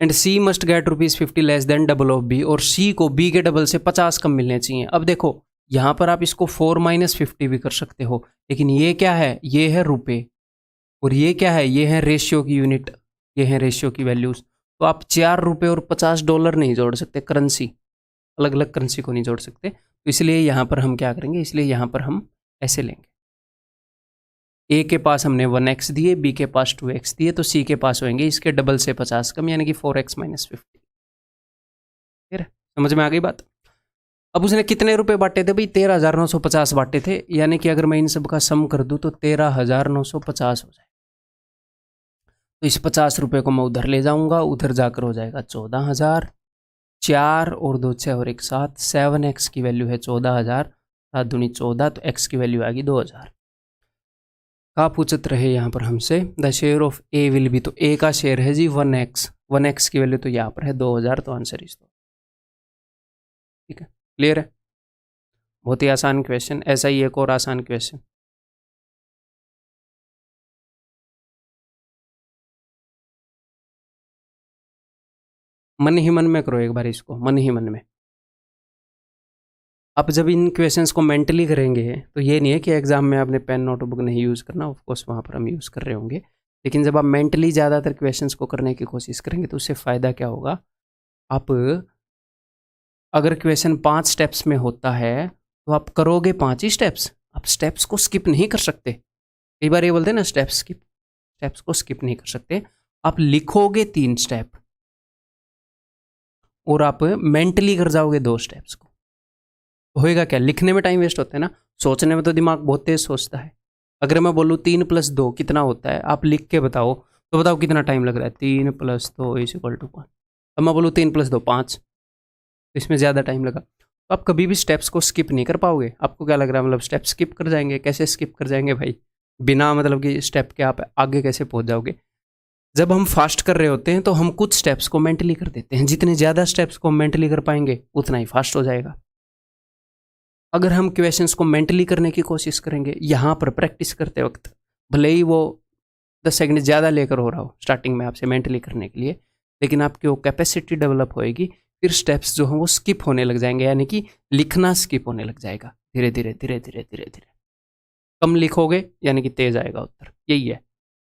And C must get ₹50 less than double of B, और C को B के डबल से 50 कम मिलने चाहिए। अब देखो यहाँ पर आप इसको 4 - 50 भी कर सकते हो, लेकिन ये क्या है? ये है रुपए, और ये क्या है? ये है रेशियो की यूनिट, ये है रेशियो की वैल्यूज। तो आप 4 रुपये और $50 नहीं जोड़ सकते, करेंसी अलग अलग करेंसी को नहीं जोड़ सकते। तो इसलिए यहाँ पर हम क्या करेंगे? इसलिए यहाँ पर हम ऐसे लेंगे, A के पास हमने 1x दिए, B के पास 2x दिए, तो C के पास होंगे इसके डबल से 50 कम, यानी कि 4x - 50। ठीक है, समझ में आ गई बात? अब उसने कितने रुपए बांटे थे भाई? 13,950 बांटे थे, यानी कि अगर मैं इन सब का सम कर दूं तो 13,950 हो जाए। तो इस 50 रुपये को मैं उधर ले जाऊंगा, उधर जाकर हो जाएगा 14,000। 4 और 2 6 और 1 7, 7x की वैल्यू है 14,000, 7 दूनी 14, तो x की वैल्यू आ गई 2,000। का पूछत रहे यहाँ पर हमसे the share of A will be, तो A का शेयर है जी 1x, 1x की वैल्यू तो यहाँ पर है 2,000, तो आंसर इस। ठीक है, क्लियर है? बहुत ही आसान क्वेश्चन। ऐसा ही एक और आसान क्वेश्चन, मन ही मन में करो एक बार इसको, मन ही मन में। आप जब इन क्वेश्चंस को मेंटली करेंगे तो ये नहीं है कि एग्जाम में आपने पेन नोटबुक नहीं यूज़ करना, ऑफ कोर्स वहाँ पर हम यूज़ कर रहे होंगे, लेकिन जब आप मेंटली ज़्यादातर क्वेश्चंस को करने की कोशिश करेंगे तो उससे फ़ायदा क्या होगा, आप अगर क्वेश्चन 5 स्टेप्स में होता है तो आप करोगे 5 ही स्टेप्स, आप स्टेप्स को स्किप नहीं कर सकते। कई बार ये बोलते हैं ना स्टेप्स को स्किप नहीं कर सकते। आप लिखोगे 3 स्टेप और आप मेंटली कर जाओगे 2 स्टेप्स को। होएगा क्या, लिखने में टाइम वेस्ट होता है ना, सोचने में तो दिमाग बहुत तेज सोचता है। अगर मैं बोलूँ 3 + 2 कितना होता है, आप लिख के बताओ तो बताओ कितना टाइम लग रहा है। 3 + 2 = 5। अब मैं बोलूँ 3 + 2 5, इसमें ज़्यादा टाइम लगा। तो आप कभी भी स्टेप्स को स्किप नहीं कर पाओगे। आपको क्या लग रहा है, मतलब स्टेप स्किप कर जाएंगे? कैसे स्किप कर जाएंगे भाई, बिना मतलब कि स्टेप के आप आगे कैसे पहुंच जाओगे? जब हम फास्ट कर रहे होते हैं तो हम कुछ स्टेप्स को मेंटली कर देते हैं। जितने ज़्यादा स्टेप्स को मेंटली कर पाएंगे उतना ही फास्ट हो जाएगा। अगर हम क्वेश्चंस को मेंटली करने की कोशिश करेंगे यहाँ पर प्रैक्टिस करते वक्त, भले ही वो 10 सेकंड ज़्यादा लेकर हो रहा हो स्टार्टिंग में आपसे मेंटली करने के लिए, लेकिन आपकी वो कैपेसिटी डेवलप होएगी, फिर स्टेप्स जो हैं वो स्किप होने लग जाएंगे, यानी कि लिखना स्किप होने लग जाएगा धीरे धीरे धीरे धीरे धीरे धीरे। कम लिखोगे यानी कि तेज आएगा उत्तर, यही है।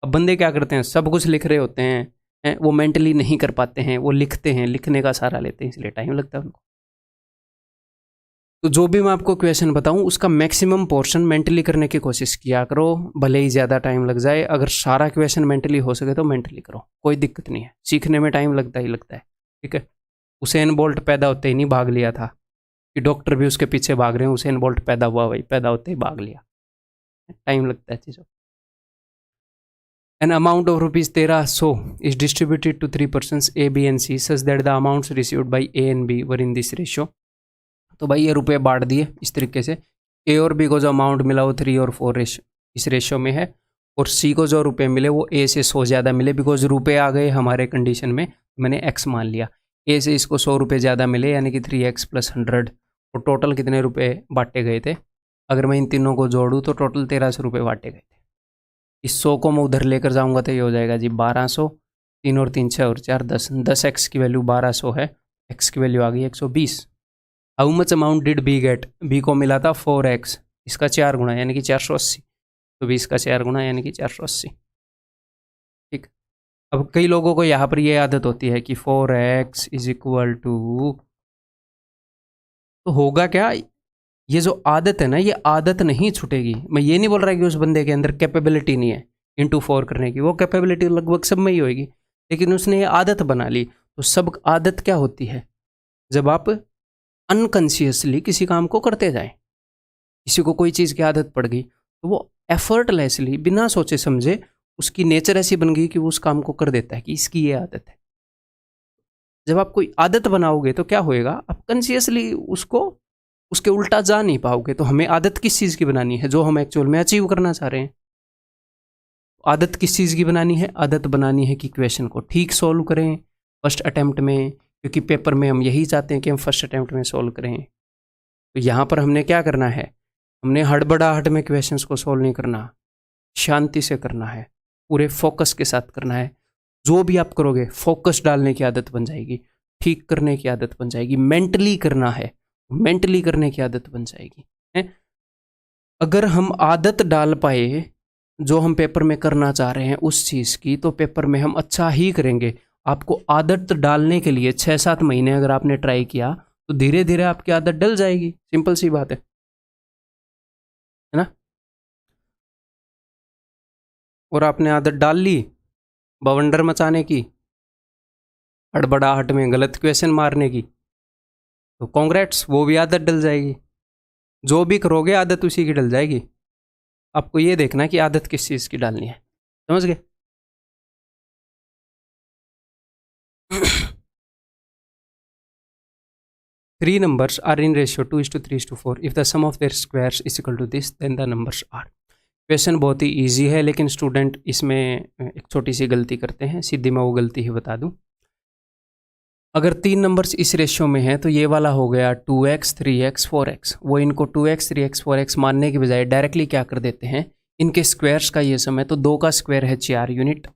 अब बंदे क्या करते हैं, सब कुछ लिख रहे होते हैं, वो मेंटली नहीं कर पाते हैं, वो लिखते हैं, लिखने का सहारा लेते हैं, इसलिए टाइम लगता है उनको। तो जो भी मैं आपको क्वेश्चन बताऊं उसका मैक्सिमम पोर्शन मेंटली करने की कोशिश किया करो, भले ही ज़्यादा टाइम लग जाए। अगर सारा क्वेश्चन मेंटली हो सके तो मेंटली करो, कोई दिक्कत नहीं है। सीखने में टाइम लगता ही लगता है, ठीक है। उसेन बोल्ट पैदा होते ही नहीं भाग लिया था कि डॉक्टर भी उसके पीछे भाग रहे हैं, उसेन बोल्ट पैदा हुआ, भाई पैदा होते ही भाग लिया, टाइम लगता है चीज़ों। An amount of rupees 1300 is distributed to 3 persons A, B and C such that the amounts received by A and B were in this ratio। तो भाई ये रुपए बांट दिए इस तरीके से, ए और बी को जो अमाउंट मिला वो 3 और 4 इस रेशियो में है, और सी को जो रुपए मिले वो ए से 100 ज़्यादा मिले, बिकॉज रुपए आ गए हमारे कंडीशन में, मैंने एक्स मान लिया। ए से इसको 100 रुपये ज़्यादा मिले यानी कि 3x + 100, और टोटल कितने रुपए बांटे गए थे, अगर मैं इन तीनों को जोड़ूँ तो टोटल 1300 रुपये बांटे गए थे। इस 100 को मैं उधर लेकर जाऊँगा तो ये हो जाएगा जी 1200, 3 और 3 6 और 4 10, 10x की वैल्यू 1200 है, x की वैल्यू आ गई 120। How much amount did B get, B को मिला था 4x, इसका 4 गुना यानी कि 480, तो 20 का 4 गुना यानी कि 480, ठीक। अब कई लोगों को यहाँ पर ये आदत होती है कि 4x = तो होगा क्या, ये जो आदत है ना, ये आदत नहीं छूटेगी। मैं ये नहीं बोल रहा कि उस बंदे के अंदर कैपेबिलिटी नहीं है इंटू 4 करने की, वो कैपेबिलिटी लगभग सब में ही होगी, लेकिन उसने ये आदत बना ली। तो सब आदत क्या होती है, जब आप अनकॉन्शियसली किसी काम को करते जाएं, किसी को कोई चीज़ की आदत पड़ गई तो वो एफर्टलेसली बिना सोचे समझे, उसकी नेचर ऐसी बन गई कि वो उस काम को कर देता है कि इसकी ये आदत है। जब आप कोई आदत बनाओगे तो क्या होएगा, आप कॉन्शियसली उसको उसके उल्टा जा नहीं पाओगे। तो हमें आदत किस चीज़ की बनानी है, जो हम एक्चुअल में अचीव करना चाह रहे हैं। आदत किस चीज़ की बनानी है, आदत बनानी है कि क्वेश्चन को ठीक सॉल्व करें फर्स्ट अटैम्प्ट में, क्योंकि पेपर में हम यही चाहते हैं कि हम फर्स्ट अटैम्प्ट में सॉल्व करें। तो यहाँ पर हमने क्या करना है, हमने हड़बड़ाहट में क्वेश्चंस को सॉल्व नहीं करना, शांति से करना है, पूरे फोकस के साथ करना है। जो भी आप करोगे फोकस डालने की आदत बन जाएगी, ठीक करने की आदत बन जाएगी, मेंटली करना है, मेंटली करने की आदत बन जाएगी है? अगर हम आदत डाल पाए जो हम पेपर में करना चाह रहे हैं उस चीज़ की, तो पेपर में हम अच्छा ही करेंगे। आपको आदत डालने के लिए 6-7 महीने अगर आपने ट्राई किया तो धीरे धीरे आपकी आदत डल जाएगी, सिंपल सी बात है ना। और आपने आदत डाल ली बवंडर मचाने की, हड़बड़ाहट में गलत क्वेश्चन मारने की, तो कॉन्ग्रेट्स, वो भी आदत डल जाएगी। जो भी करोगे आदत उसी की डल जाएगी। आपको ये देखना कि आदत किस चीज़ की डालनी है, समझ गए। 3 numbers are in ratio 2:3:4 if the sum of their squares is equal to this then the numbers are। Question बहुत ही इजी है, लेकिन स्टूडेंट इसमें एक छोटी सी गलती करते हैं, सीधी मैं वो गलती ही बता दूं। अगर 3 नंबर्स इस रेशियो में हैं तो ये वाला हो गया 2x 3x 4x। वो इनको 2x 3x 4x मानने के बजाय डायरेक्टली क्या कर देते हैं, इनके स्क्वायर्स का ये सम है, तो 2 का स्क्वायर है 4 यूनिट,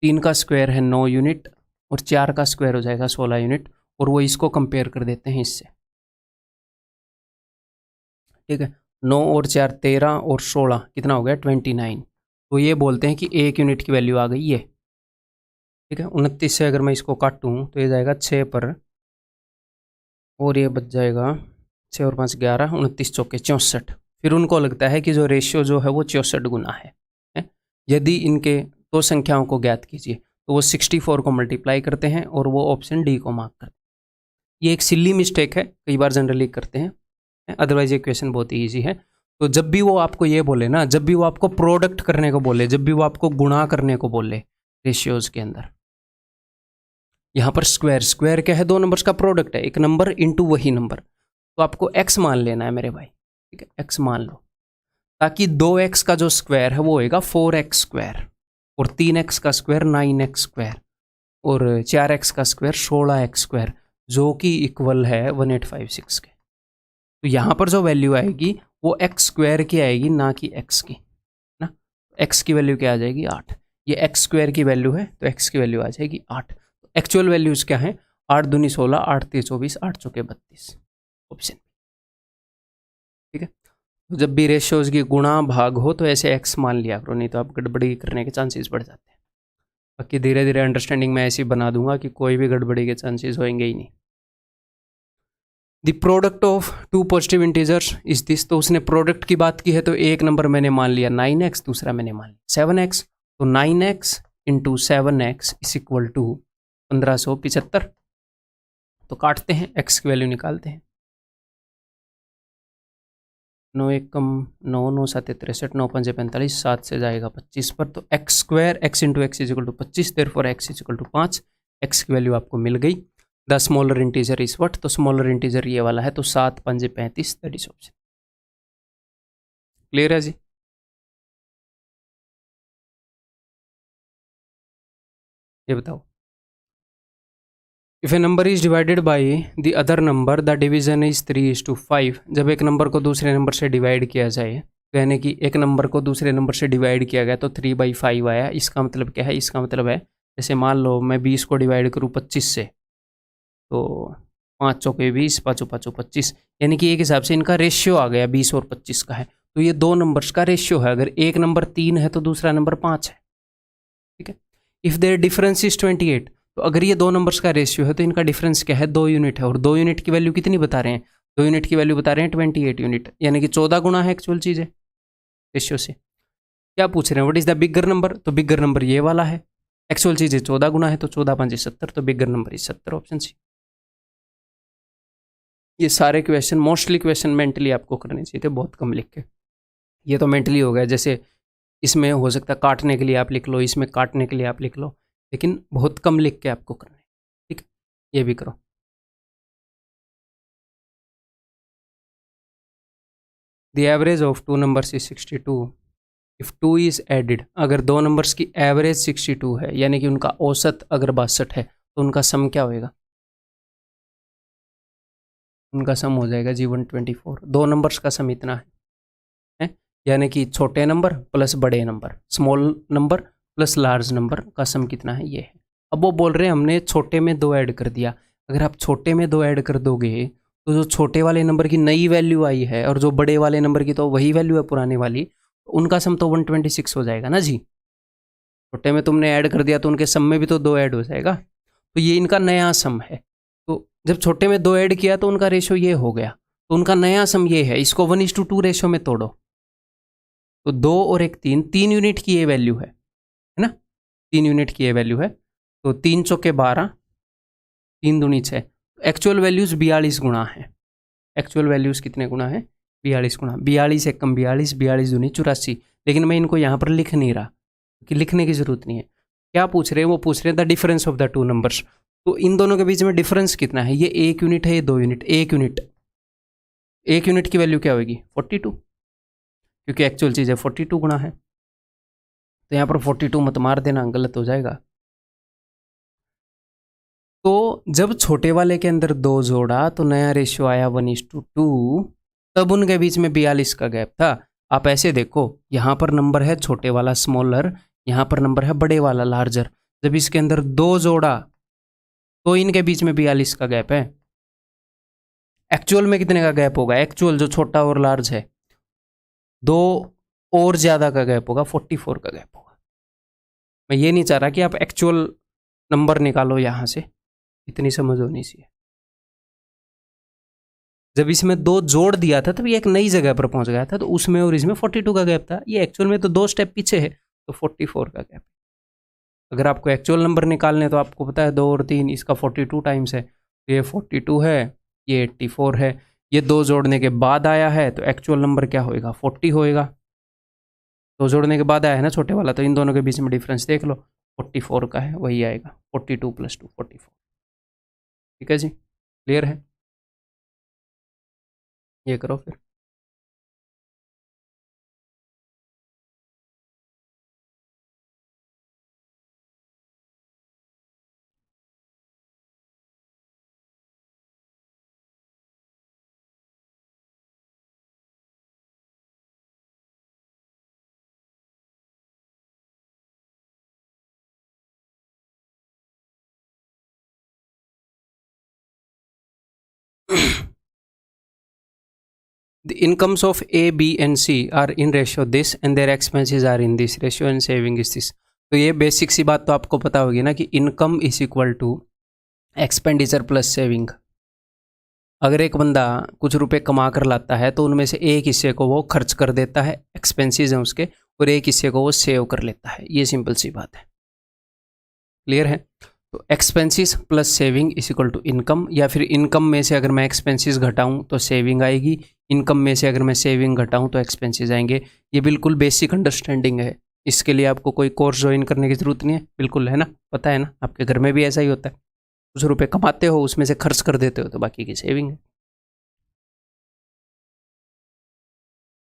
3 का स्क्वायर है 9 यूनिट और 4 का स्क्वायर हो जाएगा 16 यूनिट, और वो इसको कंपेयर कर देते हैं इससे। ठीक है, 9 और 4 13 और 16 कितना हो गया 29। तो ये बोलते हैं कि 1 यूनिट की वैल्यू आ गई ये। ठीक है, 29 से अगर मैं इसको काटूँ तो ये जाएगा 6 पर, और ये बच जाएगा 6 और 5 11, 29 चौके 64। फिर उनको लगता है कि जो रेशियो जो है वो 64 गुना है। यदि इनके दो संख्याओं को ज्ञात कीजिए तो वो 64 को मल्टीप्लाई करते हैं और वो ऑप्शन डी को मार्क करते हैं। ये एक सिली मिस्टेक है, कई बार जनरली करते हैं, अदरवाइज ये क्वेश्चन बहुत ही ईजी है। तो जब भी वो आपको ये बोले ना, जब भी वो आपको प्रोडक्ट करने को बोले, जब भी वो आपको गुणा करने को बोले रेशियोज के अंदर, यहाँ पर स्क्वायर, स्क्वायर क्या है, दो नंबर्स का प्रोडक्ट है, एक नंबर इंटू वही नंबर, तो आपको x मान लेना है मेरे भाई। ठीक है, x मान लो, ताकि 2x का जो स्क्वायर है वो होएगा 4x स्क्वायर, और 3x का स्क्वायर 9x स्क्वायर, और 4x का स्क्वायर 16x स्क्वायर, जो कि इक्वल है 1856 के। तो यहाँ पर जो वैल्यू आएगी वो x स्क्वायर की आएगी, ना कि x की ना। x की वैल्यू क्या आ जाएगी 8, ये x स्क्वायर की वैल्यू है तो x की वैल्यू आ जाएगी 8। एक्चुअल वैल्यूज क्या है, 8 दूनी 16, 8 3 24, 8 चौके 32, ऑप्शन। ठीक है, तो जब भी रेशियोज की गुणा भाग हो तो ऐसे x मान लिया करो, नहीं तो आप गड़बड़ी करने के चांसेस बढ़ जाते हैं। बाकी धीरे धीरे अंडरस्टैंडिंग मैं ऐसी बना दूंगा कि कोई भी गड़बड़ी के चांसेस होंगे ही नहीं। The product of two positive integers is this, तो उसने प्रोडक्ट की बात की है तो एक नंबर मैंने मान लिया 9x, दूसरा मैंने मान लिया 7x, तो 9x into 7x is equal to 1575। तो काटते हैं, x की वैल्यू निकालते हैं। 9 1 कम 9, 9 7 63, 9 5 45, 7 से जाएगा 25 पर, तो x square x into x is equal to 25, therefore x is equal to 5। x की वैल्यू आपको मिल गई। The smaller integer is what, तो स्मॉलर इंटीजर ये वाला है, तो 7 5 35, दैट इज ऑप्शन। क्लियर है जी? ये बताओ, if A number is divided by the other number the division is 3:5। जब एक नंबर को दूसरे नंबर से डिवाइड किया जाए, तो यानी कि एक नंबर को दूसरे नंबर से डिवाइड किया गया तो 3/5 आया। इसका मतलब क्या है, इसका मतलब है जैसे मान लो मैं 20 को डिवाइड करूँ 25 से, तो 5 चौके 20, 5 5 25, यानी कि एक हिसाब से इनका रेशियो आ गया 20 और 25 का है। तो ये दो नंबर्स का रेशियो है, अगर एक नंबर 3 है तो दूसरा नंबर 5 है। ठीक है, इफ़ देयर डिफरेंस इज 28, तो अगर ये दो नंबर्स का रेशियो है तो इनका डिफरेंस क्या है, 2 यूनिट है, और 2 यूनिट की वैल्यू कितनी बता रहे हैं, 2 यूनिट की वैल्यू बता रहे हैं 28 यूनिट, यानी कि 14 गुना है एक्चुअल चीज़ है रेशियो से। क्या पूछ रहे हैं, what is the bigger number, तो बिगर नंबर ये वाला है, एक्चुअल चीज़ है 14 गुना है, तो 14 5 70, तो bigger number is 70, option C. ये सारे क्वेश्चन, मोस्टली क्वेश्चन मेंटली आपको करने चाहिए थे, बहुत कम लिख के। ये तो मेंटली हो गया, जैसे इसमें हो सकता है काटने के लिए आप लिख लो, इसमें काटने के लिए आप लिख लो, लेकिन बहुत कम लिख के आपको करना है। ठीक है, ये भी करो। The average of two numbers is 62 if 2 is added. अगर दो नंबर्स की एवरेज 62 है, यानी कि उनका औसत अगर 62 है, तो उनका सम क्या होएगा, उनका सम हो जाएगा जी 124। दो नंबर्स का सम इतना है, यानी कि छोटे नंबर प्लस बड़े number, small number plus large number का सम कितना है, ये है। अब वो बोल रहे हैं हमने छोटे में 2 ऐड कर दिया। अगर आप छोटे में 2 ऐड कर दोगे तो जो छोटे वाले नंबर की नई वैल्यू आई है और जो बड़े वाले नंबर की तो वही वैल्यू है पुराने वाली, तो उनका सम तो 126 हो जाएगा ना जी। छोटे में तुमने ऐड कर दिया तो उनके सम में भी तो 2 ऐड हो जाएगा, तो ये इनका नया सम है। तो जब छोटे में 2 ऐड किया तो उनका रेशो ये हो गया, तो उनका नया सम ये है। इसको 1:2 रेशो में तोड़ो, तो 2 और 1 3, 3 यूनिट की ये वैल्यू है ना, 3 यूनिट की ये वैल्यू है, तो 3 चौके 12, 3 दूनी 6, एक्चुअल वैल्यूज़ 42 गुना है। एक्चुअल वैल्यूज़ कितने गुना है, 42 गुना, 42 एकम 42, 42 दूनी 84। लेकिन मैं इनको यहाँ पर लिख नहीं रहा कि लिखने की ज़रूरत नहीं है। क्या पूछ रहे हैं, वो पूछ रहे हैं the difference of the two numbers. तो इन दोनों के बीच में डिफरेंस कितना है, ये 1 यूनिट है, ये 2 यूनिट। 1 यूनिट की वैल्यू क्या होगी 42, क्योंकि एक्चुअल चीज़ है 42 गुना है, तो यहाँ पर 42 मत मार देना, गलत हो जाएगा। तो जब छोटे वाले के अंदर 2 जोड़ा तो नया रेशियो आया 1:2, तब उनके बीच में 42 का गैप था। आप ऐसे देखो, यहाँ पर नंबर है छोटे वाला स्मॉलर, यहाँ पर नंबर है बड़े वाला लार्जर। जब इसके अंदर 2 जोड़ा तो इनके बीच में 42 का गैप है। एक्चुअल में कितने का गैप होगा? एक्चुअल जो छोटा और लार्ज है, 2 और ज़्यादा का गैप होगा, 44 का गैप होगा। मैं ये नहीं चाह रहा कि आप एक्चुअल नंबर निकालो यहाँ से, इतनी समझ होनी चाहिए। जब इसमें 2 जोड़ दिया था तब ये एक नई जगह पर पहुंच गया था, तो उसमें और इसमें 42 का गैप था। ये एक्चुअल में तो 2 स्टेप पीछे है, तो 44 का गैप। अगर आपको एक्चुअल नंबर निकालने तो आपको पता है 2 और 3, इसका 42 टाइम्स है, तो ये 42 है, ये 84 है। ये 2 जोड़ने के बाद आया है तो एक्चुअल नंबर क्या होएगा? 40 होएगा। 2 जोड़ने के बाद आया है ना छोटे वाला, तो इन दोनों के बीच में डिफरेंस देख लो, 44 का है, वही आएगा 42 + 2 44। ठीक है जी, क्लियर है? ये करो फिर। The incomes of A, B and C are in ratio this and their expenses are in this ratio and saving is this। तो ये बेसिक सी बात तो आपको पता होगी ना कि income is equal to expenditure plus saving. अगर एक बंदा कुछ रुपए कमा कर लाता है तो उनमें से एक हिस्से को वो खर्च कर देता है, एक्सपेंसेस हैं उसके, और एक हिस्से को वो सेव कर लेता है। ये सिंपल सी बात है, क्लियर है? तो expenses plus saving is equal to income, या फिर इनकम में से अगर मैं एक्सपेंसेस घटाऊं तो सेविंग आएगी, इनकम में से अगर मैं सेविंग घटाऊं तो एक्सपेंसेस आएंगे। ये बिल्कुल बेसिक अंडरस्टैंडिंग है, इसके लिए आपको कोई कोर्स ज्वाइन करने की ज़रूरत नहीं है, बिल्कुल, है ना? पता है ना, आपके घर में भी ऐसा ही होता है, कुछ रुपए कमाते हो उसमें से खर्च कर देते हो तो बाकी की सेविंग है।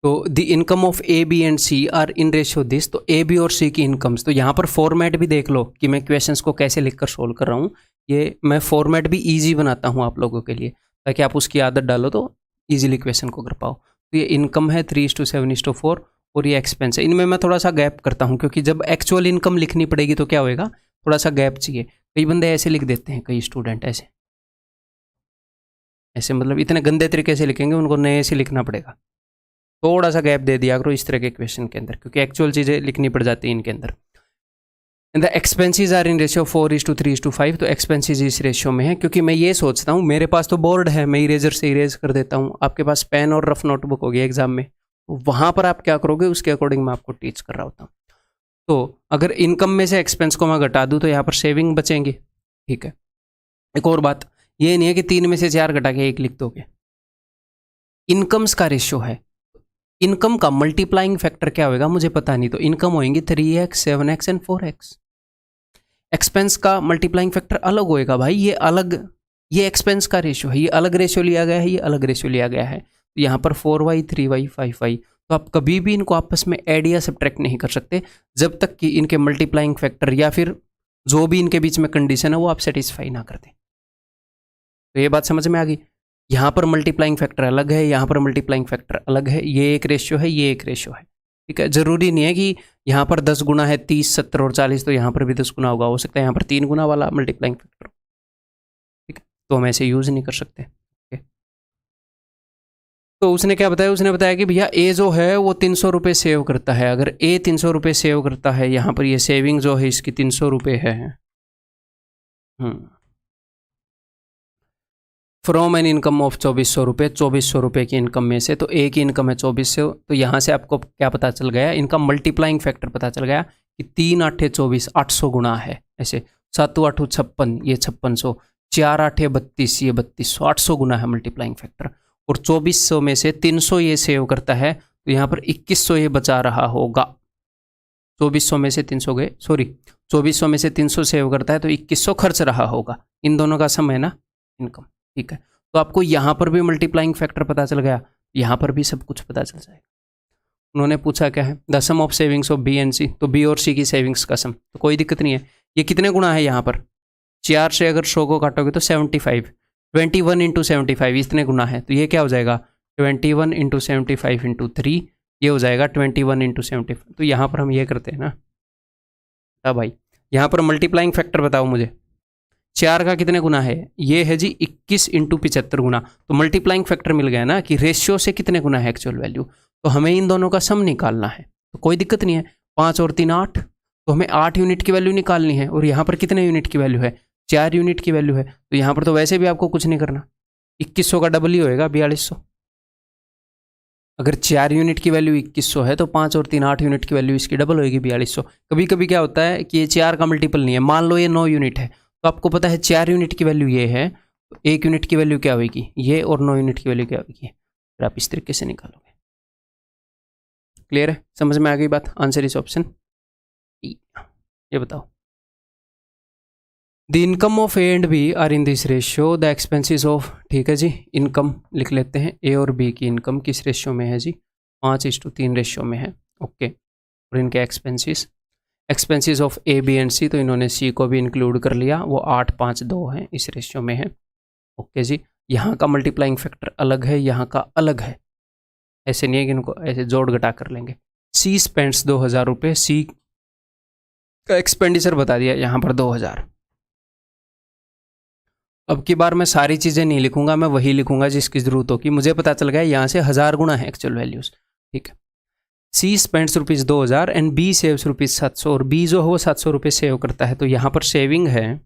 तो the income of A, B and C are in ratio this. तो ए, बी और सी की इनकम्स, तो यहाँ पर फॉर्मेट भी देख लो कि मैं क्वेश्चंस को कैसे लिखकर सोल्व कर रहा हूँ। ये मैं फॉर्मेट भी इजी बनाता हूँ आप लोगों के लिए, ताकि आप उसकी आदत डालो तो इजीली क्वेश्चन को कर पाओ। तो ये इनकम है 3:7:4 और ये एक्सपेंस है। इनमें मैं थोड़ा सा गैप करता हूँ क्योंकि जब एक्चुअल इनकम लिखनी पड़ेगी तो क्या होएगा, थोड़ा सा गैप चाहिए। कई बंदे ऐसे लिख देते हैं, कई स्टूडेंट ऐसे ऐसे मतलब इतने गंदे तरीके से लिखेंगे, उनको नए से लिखना पड़ेगा। थोड़ा सा गैप दे दिया करो इस तरह के क्वेश्चन के अंदर, क्योंकि एक्चुअल चीज़ें लिखनी पड़ जाती हैं इनके अंदर। And the expenses are in ratio 4:3:5। तो एक्सपेंसेस इस रेशियो में है, क्योंकि मैं ये सोचता हूँ मेरे पास तो बोर्ड है, मैं इरेजर से इरेज कर देता हूँ, आपके पास पेन और रफ नोटबुक होगी एग्जाम में, तो वहाँ पर आप क्या करोगे उसके अकॉर्डिंग मैं आपको टीच कर रहा होता हूँ। तो अगर इनकम में से एक्सपेंस को मैं घटा दूँ तो यहाँ पर सेविंग बचेंगे। ठीक है, एक और बात, ये नहीं है कि 3 में से 4 घटा के 1 लिख दोगे। इनकम्स का रेशियो है, इनकम का मल्टीप्लाइंग फैक्टर क्या होगा मुझे पता नहीं, तो इनकम होएंगी 3x, 7x and 4x। Expense का मल्टीप्लाइंग फैक्टर अलग होएगा भाई, ये अलग, ये एक्सपेंस का रेशियो है, ये अलग रेशियो लिया गया है, ये अलग रेशियो लिया गया है। तो यहाँ पर 4y, 3y, 5y, तो आप कभी भी इनको आपस में ऐड या सब्ट्रैक्ट नहीं कर सकते जब तक कि इनके मल्टीप्लाइंग फैक्टर या फिर जो भी इनके बीच में कंडीशन है वो आप सेटिस्फाई ना कर दें। तो ये बात समझ में आ गई? यहाँ पर मल्टीप्लाइंग फैक्टर अलग है, यहाँ पर मल्टीप्लाइंग फैक्टर अलग है, ये एक रेशियो है, ये एक रेशियो है। ठीक है, जरूरी नहीं है कि यहाँ पर 10 गुना है 30, 70 और 40, तो यहाँ पर भी 10 गुना होगा, हो सकता है यहाँ पर 3 गुना वाला मल्टीप्लाइंग फैक्टर। ठीक है, तो हम ऐसे यूज़ नहीं कर सकते। ठीक है, तो उसने क्या बताया, उसने बताया कि भैया ए जो है वो 300 रुपये सेव करता है। अगर ए 300 रुपये सेव करता है, यहाँ पर ये सेविंग जो है इसकी 300 रुपये है। फ्रॉम एन इनकम ऑफ 2400 रुपये, 2400 रुपये की इनकम में से, तो ए की इनकम है 2400, तो यहाँ से आपको क्या पता चल गया, इनका मल्टीप्लाइंग फैक्टर पता चल गया कि 3 8 24, 800 गुना है ऐसे, 7 8 56, ये 5600, 4 8 32, ये 3200, 800 गुना है मल्टीप्लाइंग फैक्टर। और 2400 में से 300 ये सेव करता है, तो यहाँ पर 2100 ये बचा रहा होगा। 2400 में से 300 गए, सॉरी 2400 में से 300 सेव करता है तो 2100 खर्च रहा होगा। इन दोनों का सम है ना इनकम। ठीक है, तो आपको यहाँ पर भी मल्टीप्लाइंग फैक्टर पता चल गया, यहाँ पर भी सब कुछ पता चल जाएगा। उन्होंने पूछा क्या है, the sum of savings of B and C, तो बी और सी की सेविंग्स का सम, तो कोई दिक्कत नहीं है। ये कितने गुना है यहाँ पर, 4 से अगर 100 को काटोगे तो 75, 21 इंटू 75 इतने गुना है, तो ये क्या हो जाएगा 21 इंटू 75 इंटू 3, ये हो जाएगा 21 इंटू 75। तो यहाँ पर हम ये करते हैं ना, हाँ भाई, यहाँ पर मल्टीप्लाइंग फैक्टर बताओ मुझे, 4 का कितने गुना है, ये है जी 21 इंटू 75 गुना। तो मल्टीप्लाइंग फैक्टर मिल गया ना कि रेशियो से कितने गुना है एक्चुअल वैल्यू, तो हमें इन दोनों का सम निकालना है। तो कोई दिक्कत नहीं है, 5 और 3 8, तो हमें 8 यूनिट की वैल्यू निकालनी है, और यहाँ पर कितने यूनिट की वैल्यू है, 4 यूनिट की वैल्यू है। तो यहाँ पर तो वैसे भी आपको कुछ नहीं करना, 2100 का डबल ही होएगा 4200। अगर 4 यूनिट की वैल्यू 2100 है तो 5 और 3 8 यूनिट की वैल्यू इसकी डबल होगी 4200। कभी कभी क्या होता है कि ये 4 का मल्टीपल नहीं है, मान लो ये 9 यूनिट है, तो आपको पता है 4 यूनिट की वैल्यू ये है, तो 1 यूनिट की वैल्यू क्या होगी ये, और 9 यूनिट की वैल्यू क्या होगी, फिर आप इस तरीके से निकालोगे। क्लियर है, समझ में आ गई बात? Answer is option. ये बताओ, the income of A and B are in this ratio, the expenses of, ठीक है जी, इनकम लिख लेते हैं, ए और बी की इनकम किस रेशियो में है जी, 5:3 रेशियो में है, ओके। और इनके expenses, expenses of A B and C, तो इन्होंने सी को भी इंक्लूड कर लिया, वो 8:5:2 है, इस रेशियो में है, ओके जी। यहाँ का मल्टीप्लाइंग फैक्टर अलग है, यहाँ का अलग है, ऐसे नहीं है कि इनको ऐसे जोड़ घटा कर लेंगे। सी स्पेंड्स 2000 रुपये, सी का एक्सपेंडिचर बता दिया यहाँ पर 2000। अब की बार मैं सारी चीज़ें नहीं लिखूंगा, मैं वही लिखूंगा जिसकी ज़रूरत होगी। मुझे पता चल गया यहाँ से 1000 गुना है एक्चुअल वैल्यूज़, ठीक है। सी स्पेंड्स ₹2000 एंड बी सेव्स ₹700, और बी जो है वो 700 रुपये सेव करता है, तो यहाँ पर सेविंग है,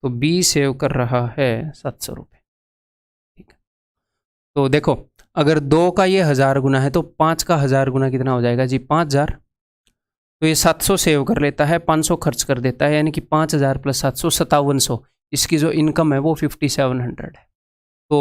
तो बी सेव कर रहा है 700 रुपये, ठीक है। तो देखो, अगर 2 का ये 1000 गुना है तो 5 का 1000 गुना कितना हो जाएगा जी, 5000। तो ये 700 सेव कर लेता है, 500 खर्च कर देता है, यानी कि 5000 + 700 5700। इसकी जो इनकम है वो 5700 है। तो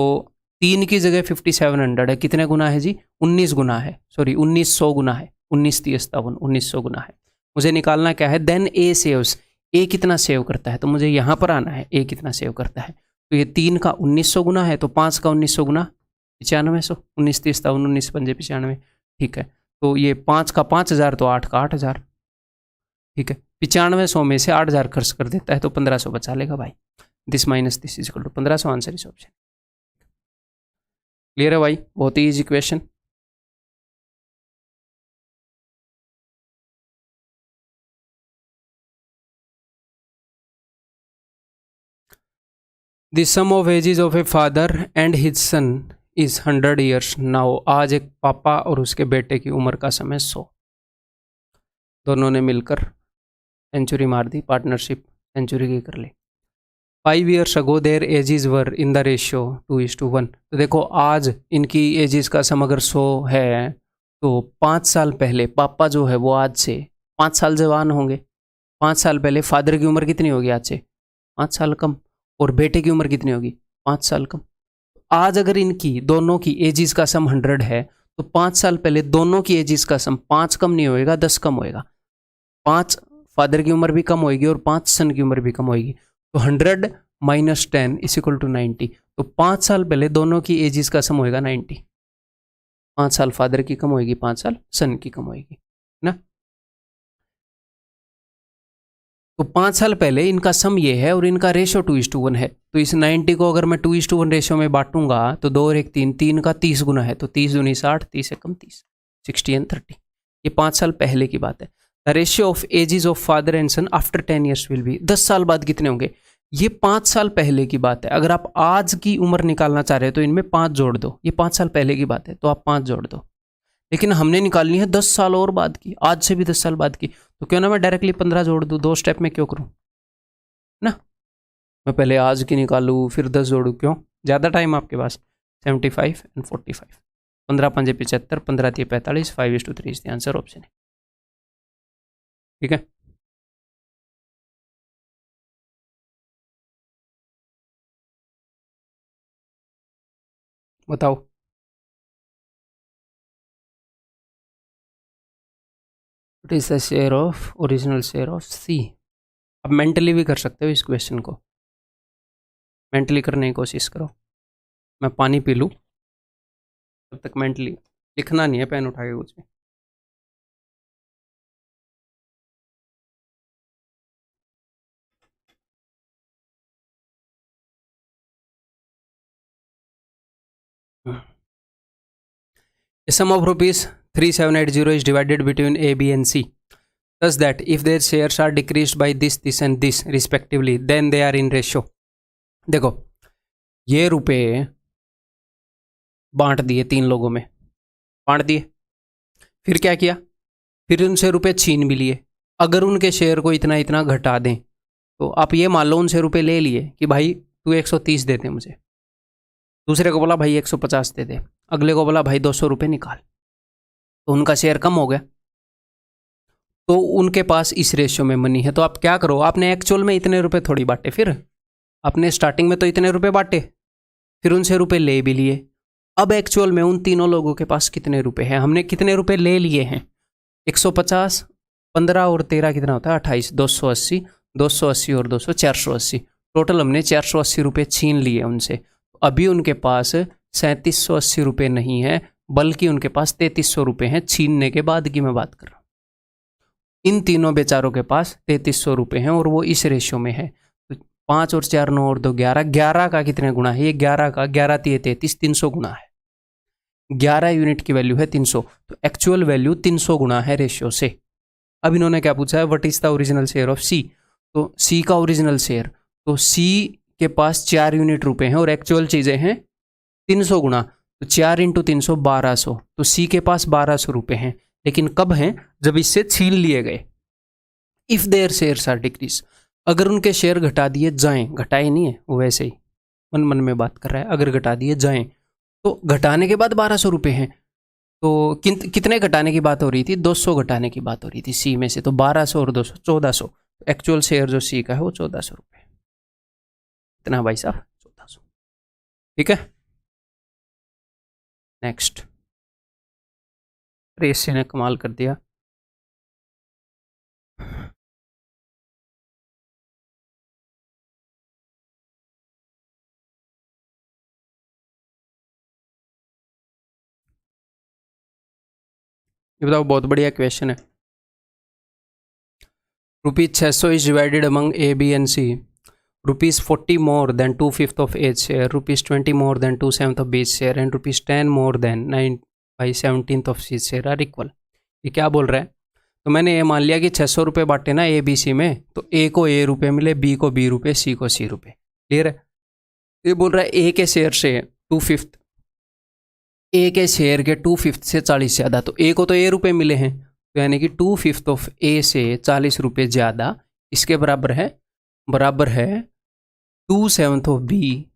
3 की जगह 5700 है, कितने गुना है जी, 19 गुना है, सॉरी 1900 गुना है, 19 × 57 1900 गुना है। मुझे निकालना क्या है, देन ए सेव्स, ए कितना सेव करता है, तो मुझे यहाँ पर आना है, ए कितना सेव करता है। तो ये 3 का 1900 गुना है, तो 5 का 1900 गुना 9500, 19 × 57 19 × 5 = 95, ठीक है। तो ये 5 का 5000, तो 8 का 8000, ठीक है। 9500 में से 8000 खर्च कर देता है, तो 1500 बचा लेगा भाई। This minus this is equal to 1500, answer is option. Clear है भाई, बहुत ही easy question. The sum of ages of a father and his son is 100 years now. आज एक पापा और उसके बेटे की उम्र का समय 100, दोनों ने मिलकर सेंचुरी मार दी, पार्टनरशिप सेंचुरी की कर ली। 5 years ago there edges were in the ratio 2:1। तो देखो, आज इनकी एजेस का सम अगर 100 है, तो 5 साल पहले पापा जो है वो आज से 5 साल जवान होंगे। 5 साल पहले फादर की उम्र कितनी होगी आज से, 5 साल कम, और बेटे की उम्र कितनी होगी, 5 साल कम। आज अगर इनकी दोनों की एजेस का सम 100 है, तो 5 साल पहले दोनों की एजेस का सम 5 कम नहीं होएगा, 10 कम होएगा। 5 फादर की उम्र भी कम होएगी और 5 सन की उम्र भी कम होएगी। तो 100 - 10 = 90। तो 5 साल पहले दोनों की एजेस का सम होएगा 90। 5 साल फादर की कम होएगी, 5 साल सन की कम होएगी ना। तो 5 साल पहले इनका सम ये है, और इनका रेशो 2:1 है। तो इस 90 को अगर मैं 2:1 रेशो में बांटूंगा, तो 2 और 1 3, 3 का 30 गुना है, तो 30 दूनी 60, 30 से कम 30, 60 and 30। ये 5 साल पहले की बात है। The ratio of ages of father and son after 10 years will be, 10 साल बाद कितने होंगे, ये 5 साल पहले की बात है। अगर आप आज की उम्र निकालना चाह रहे हो तो इनमें 5 जोड़ दो, ये 5 साल पहले की बात है, तो आप 5 जोड़ दो। लेकिन हमने निकालनी है 10 साल और बाद की, आज से भी 10 साल बाद की, तो क्यों ना मैं डायरेक्टली 15 जोड़ दूँ, 2 स्टेप में क्यों करूँ ना। मैं पहले आज की निकालूँ फिर 10 जोड़ूँ, क्यों, ज़्यादा टाइम आपके पास। 75 and 45, 15 × 5 = 75, 15 × 3 = 45, 5:3 is the answer option है, ठीक है। बताओ, what is the share of, original share of C. अब मेंटली भी कर सकते हो इस क्वेश्चन को, मेंटली करने की कोशिश करो। मैं पानी पी लूँ तब तक, मेंटली लिखना नहीं है पेन उठा के कुछ भी। A sum of rupees 3780 is divided between A, B and C such that if their shares are decreased by this, this and this respectively, then they are in ratio. देखो ये रुपए बांट दिए 3 लोगों में, बांट दिए, फिर क्या किया, फिर उनसे रुपए छीन भी लिए। अगर उनके शेयर को इतना इतना घटा दें तो आप ये मान लो उनसे रुपए ले लिए कि भाई तू 130 दे दे मुझे, दूसरे को बोला भाई 150 दे दे, अगले को बोला भाई 200 रुपये निकाल, तो उनका शेयर कम हो गया, तो उनके पास इस रेशियो में मनी है। तो आप क्या करो, आपने एक्चुअल में इतने रुपए थोड़ी बांटे, फिर आपने स्टार्टिंग में तो इतने रुपए बांटे, फिर उनसे रुपए ले भी लिए। अब एक्चुअल में उन तीनों लोगों के पास कितने रुपए हैं, हमने कितने रुपए ले लिए हैं, 150, 15 और 13 कितना होता है 28, 280, 280 और 200 480, टोटल हमने 480 रुपये छीन लिए उनसे। अभी उनके पास 3780 रुपये नहीं है, बल्कि उनके पास 3300 रुपये हैं, छीनने के बाद की मैं बात कर रहा हूँ। इन तीनों बेचारों के पास 3300 रुपये हैं और वो इस रेशियो में है। तो 5 और 4 9 और 2 11, 11 का कितने गुना है, ये 11 का 11 3 33, 300 गुना है। 11 यूनिट की वैल्यू है 300, तो एक्चुअल वैल्यू 300 गुना है रेशियो से। अब इन्होंने क्या पूछा है, what is the original share of C, तो सी का ओरिजिनल शेयर, तो सी के पास 4 यूनिट रुपए हैं और एक्चुअल चीज़ें हैं 300 गुना, तो 4 × 300 1200, तो सी के पास 1200 रुपये हैं, लेकिन कब हैं, जब इससे छीन लिए गए। If their shares are decrease, अगर उनके शेयर घटा दिए जाएं, घटाए नहीं है वो वैसे ही मन मन में बात कर रहा है, अगर घटा दिए जाएं तो घटाने के बाद 1200 रुपये हैं, तो कितने घटाने की बात हो रही थी, 200 घटाने की बात हो रही थी सी में से, तो 1200 और 200 1400, एक्चुअल शेयर जो सी का है वो 1400 रुपये, इतना भाई साहब 1400, ठीक है। नेक्स्ट, रेस ने कमाल कर दिया। ये बताओ, बहुत बढ़िया क्वेश्चन है। Rupees 600 is divided among A B and C, rupees 40 more than 2/5 of A's share, rupees 20 more than 2/7 of B's share and rupees 10 more than 9/17 of C share are equal. ये क्या बोल रहा है, तो मैंने ये मान लिया कि 600 रुपये बांटे ना ए बी सी में, तो ए को ए रुपये मिले, बी को बी रुपये, सी को सी रुपये, क्लियर है। ये बोल रहा है ए के शेयर से 2/5, ए के शेयर के 2/5 से 40 ज़्यादा, तो ए को तो ए रुपये मिले हैं, तो यानी कि 2/5 ऑफ ए से 40 रुपये ज़्यादा इसके बराबर है 2/7 ऑफ बी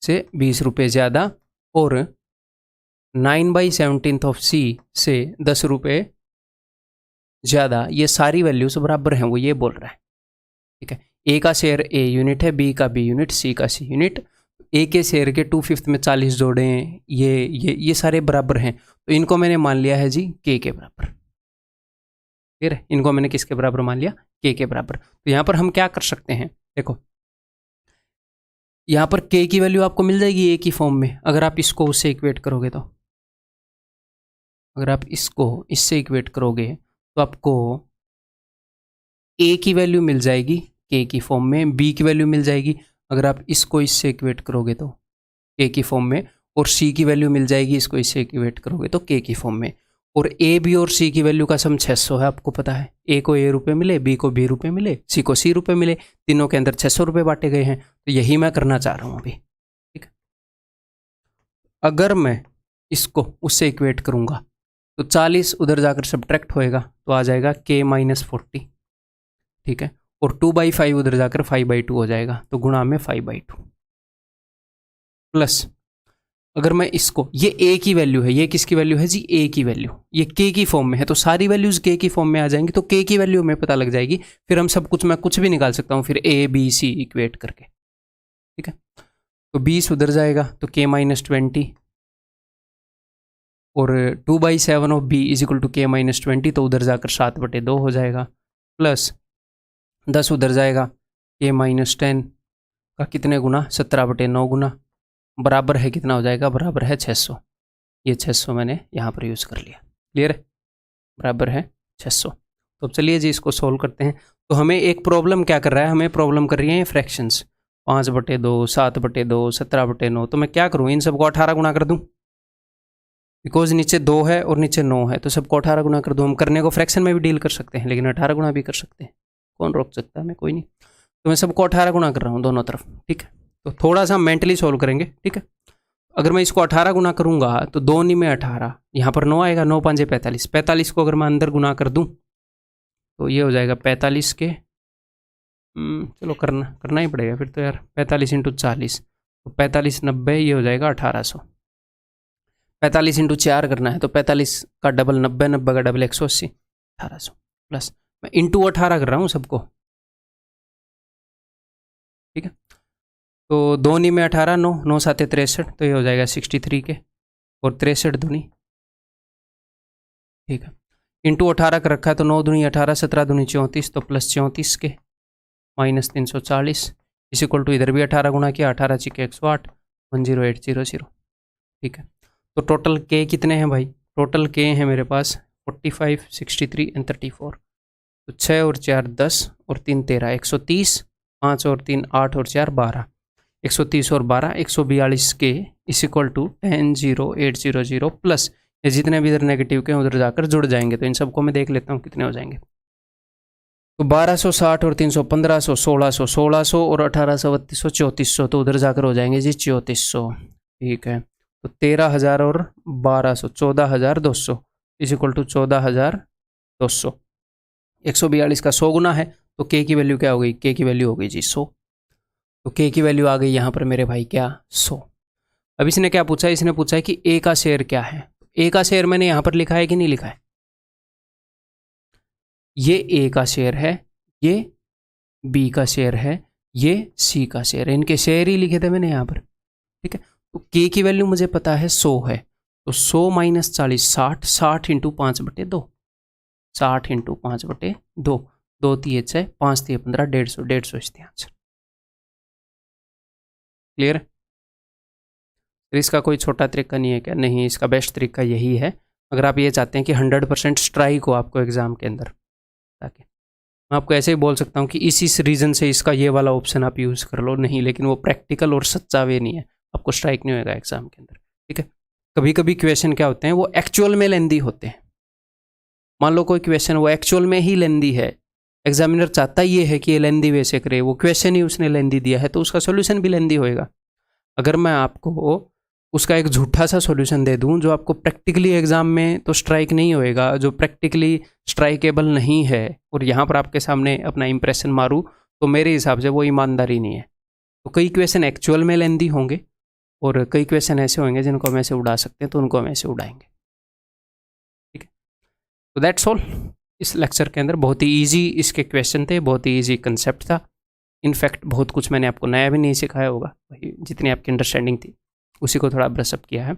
से 20 रुपये ज़्यादा, और 9/17 ऑफ सी से 10 रुपये ज़्यादा। ये सारी वैल्यूज बराबर हैं, वो ये बोल रहा है, ठीक है। ए का शेयर ए यूनिट है, बी का बी यूनिट, सी का सी यूनिट, ए के शेयर के 2/5 में 40 जोड़े, ये सारे बराबर हैं, तो इनको मैंने मान लिया है जी के बराबर, ठीक है। इनको मैंने किसके बराबर मान लिया, के बराबर। तो यहाँ पर हम क्या कर सकते हैं, देखो यहाँ पर के की वैल्यू आपको मिल जाएगी ए की फॉर्म में, अगर आप इसको उससे इक्वेट करोगे, तो अगर आप इसको इससे इक्वेट करोगे तो आपको ए की वैल्यू मिल जाएगी के की फॉर्म में, बी की वैल्यू मिल जाएगी अगर आप इसको इससे इक्वेट करोगे तो के की फॉर्म में, और सी की वैल्यू मिल जाएगी इसको इससे इक्वेट करोगे तो के की फॉर्म में। और ए बी और सी की वैल्यू का सम 600 है, आपको पता है। ए को ए रुपये मिले, बी को बी रुपये मिले, सी को सी रुपये मिले, तीनों के अंदर 600 रुपये बांटे गए हैं, तो यही मैं करना चाह रहा हूँ अभी, ठीक है। अगर मैं इसको उससे इक्वेट करूँगा तो 40 उधर जाकर सब्ट्रैक्ट होएगा, तो आ जाएगा k-40, ठीक है। और 2/5 उधर जाकर 5/2 हो जाएगा, तो गुणा में 5/2 प्लस, अगर मैं इसको, ये a की वैल्यू है, ये किसकी वैल्यू है जी, a की वैल्यू, ये k की फॉर्म में है, तो सारी वैल्यूज k की फॉर्म में आ जाएंगी, तो k की वैल्यू हमें पता लग जाएगी, फिर हम सब कुछ, मैं कुछ भी निकाल सकता हूँ फिर a b c इक्वेट करके, ठीक है। तो 20 उधर जाएगा तो k-20, और 2/7 of b is equal to k-20, तो उधर जाकर 7/2 हो जाएगा, प्लस 10 उधर जाएगा, k-10 का कितने गुना, 17/9 गुना, बराबर है कितना हो जाएगा, बराबर है 600। ये 600 मैंने यहाँ पर यूज़ कर लिया, क्लियर है, बराबर है 600। तो चलिए जी इसको सोल्व करते हैं। तो हमें एक प्रॉब्लम क्या कर रहा है, हमें प्रॉब्लम कर रही है फ्रैक्शंस, 5/2, 7/2, 17/9, तो मैं क्या करूँ, इन सबको 18 गुना कर दूँ, बिकॉज नीचे 2 है और नीचे 9 है, तो सबको 18 गुना कर दूँ। हम करने को फ्रैक्शन में भी डील कर सकते हैं, लेकिन 18 गुना भी कर सकते हैं, कौन रोक सकता है, मैं कोई नहीं। तो मैं सबको 18 गुना कर रहा हूँ दोनों तरफ, ठीक है। तो थोड़ा सा मेंटली सोल्व करेंगे, ठीक है। अगर मैं इसको 18 गुना करूँगा तो 2 नी में 18, यहाँ पर 9 आएगा, 9 5 45, 45 को अगर मैं अंदर गुना कर दूँ तो ये हो जाएगा 45 के चलो करना ही पड़ेगा फिर तो यार, 45 × 40, तो 45 90, ये हो जाएगा 1800। 45 × 4 करना है तो 45 का डबल 90, 90 का डबल 180, 1800 प्लस मैं इंटू 18 कर रहा हूँ सबको, ठीक है। तो 2 नी में 18, 9 9 7 63, तो ये हो जाएगा 63 के, और 63 दूनी, ठीक है। इंटू 18 कर रखा है तो 9 दूनी 18, 17 दूनी 34, तो प्लस 34 के माइनस 340 इस इक्वल टू इधर भी 18 गुना किया, 18 × 108, 10800, ठीक है। तो टोटल के कितने हैं भाई, टोटल के हैं मेरे पास 45, 63 एंड 34, तो 6 और 4 10 और 3 13, 130, 5 और 3 8 और 4 12, 130 और 12 142 के इस इक्वल टू 10800 प्लस ये जितने भी इधर नेगेटिव के उधर जाकर जुड़ जाएंगे। तो इन सबको मैं देख लेता हूँ कितने हो जाएंगे। तो 1260 और 300 1500, 1600, 1600 और 1800 3200 3400, तो उधर जाकर हो जाएंगे जी 3400, ठीक है। तो 13000 और 1200 14200 इस इक्वल टू 14200। 142 का 100 गुना है तो के की वैल्यू क्या हो गई, के की वैल्यू हो गई जी 100। तो के की वैल्यू आ गई यहाँ पर मेरे भाई क्या 100। अब इसने क्या पूछा है, इसने पूछा है कि ए का शेयर क्या है। ए का शेयर मैंने यहाँ पर लिखा है कि नहीं लिखा है, ये ए का शेयर है, ये बी का शेयर है, ये सी का शेयर है, इनके शेयर ही लिखे थे मैंने यहाँ पर, ठीक है। तो के की वैल्यू मुझे पता है 100 है, तो 100 माइनस 40 60, 60 × 5/2, 60 × 5/2, 2 3 6 5 3 15, 150, 150 इसके आंसर। क्लियर है। इसका कोई छोटा तरीका नहीं है क्या, नहीं, इसका बेस्ट तरीका यही है। अगर आप ये चाहते हैं कि 100% स्ट्राइक हो आपको एग्जाम के अंदर, ताकि मैं आपको ऐसे ही बोल सकता हूँ कि इस रीज़न से इसका ये वाला ऑप्शन आप यूज़ कर लो, नहीं, लेकिन वो प्रैक्टिकल और सच्चा वे नहीं है, आपको स्ट्राइक नहीं होगा एग्जाम के अंदर, ठीक है। कभी कभी क्वेश्चन क्या होते हैं वो एक्चुअल में लेंदी होते हैं। मान लो कोई क्वेश्चन वो एक्चुअल में ही लेंदी है, एग्जामिनर चाहता ये है कि ये लेंदी वैसे करे, वो क्वेश्चन ही उसने लेंदी दिया है, तो उसका सोल्यूशन भी लेंदी होएगा। अगर मैं आपको उसका एक झूठा सा सॉल्यूशन दे दूं जो आपको प्रैक्टिकली एग्जाम में तो स्ट्राइक नहीं होएगा, जो प्रैक्टिकली स्ट्राइकेबल नहीं है, और यहाँ पर आपके सामने अपना इंप्रेशन मारूं, तो मेरे हिसाब से वो ईमानदारी नहीं है। तो कई क्वेश्चन एक्चुअल में लेंदी होंगे और कई क्वेश्चन ऐसे होंगे जिनको हम ऐसे उड़ा सकते हैं, तो उनको हम ऐसे उड़ाएंगे, ठीक है। तो दैट्स ऑल। इस लेक्चर के अंदर बहुत ही ईजी इसके क्वेश्चन थे, बहुत ही ईजी कंसेप्ट था। इनफैक्ट बहुत कुछ मैंने आपको नया भी नहीं सिखाया होगा, वही जितनी आपकी अंडरस्टैंडिंग थी उसी को थोड़ा ब्रशअप किया है।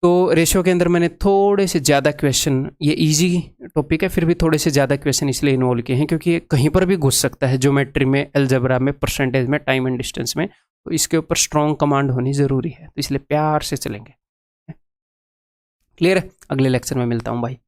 तो रेशियो के अंदर मैंने थोड़े से ज़्यादा क्वेश्चन, ये इजी टॉपिक है फिर भी थोड़े से ज़्यादा क्वेश्चन इसलिए इन्वॉल्व किए हैं क्योंकि ये कहीं पर भी घुस सकता है, ज्योमेट्री में, अलजेब्रा में, परसेंटेज में, टाइम एंड डिस्टेंस में, तो इसके ऊपर स्ट्रॉन्ग कमांड होनी ज़रूरी है, तो इसलिए प्यार से चलेंगे। क्लियर है। अगले लेक्चर में मिलता हूँ भाई।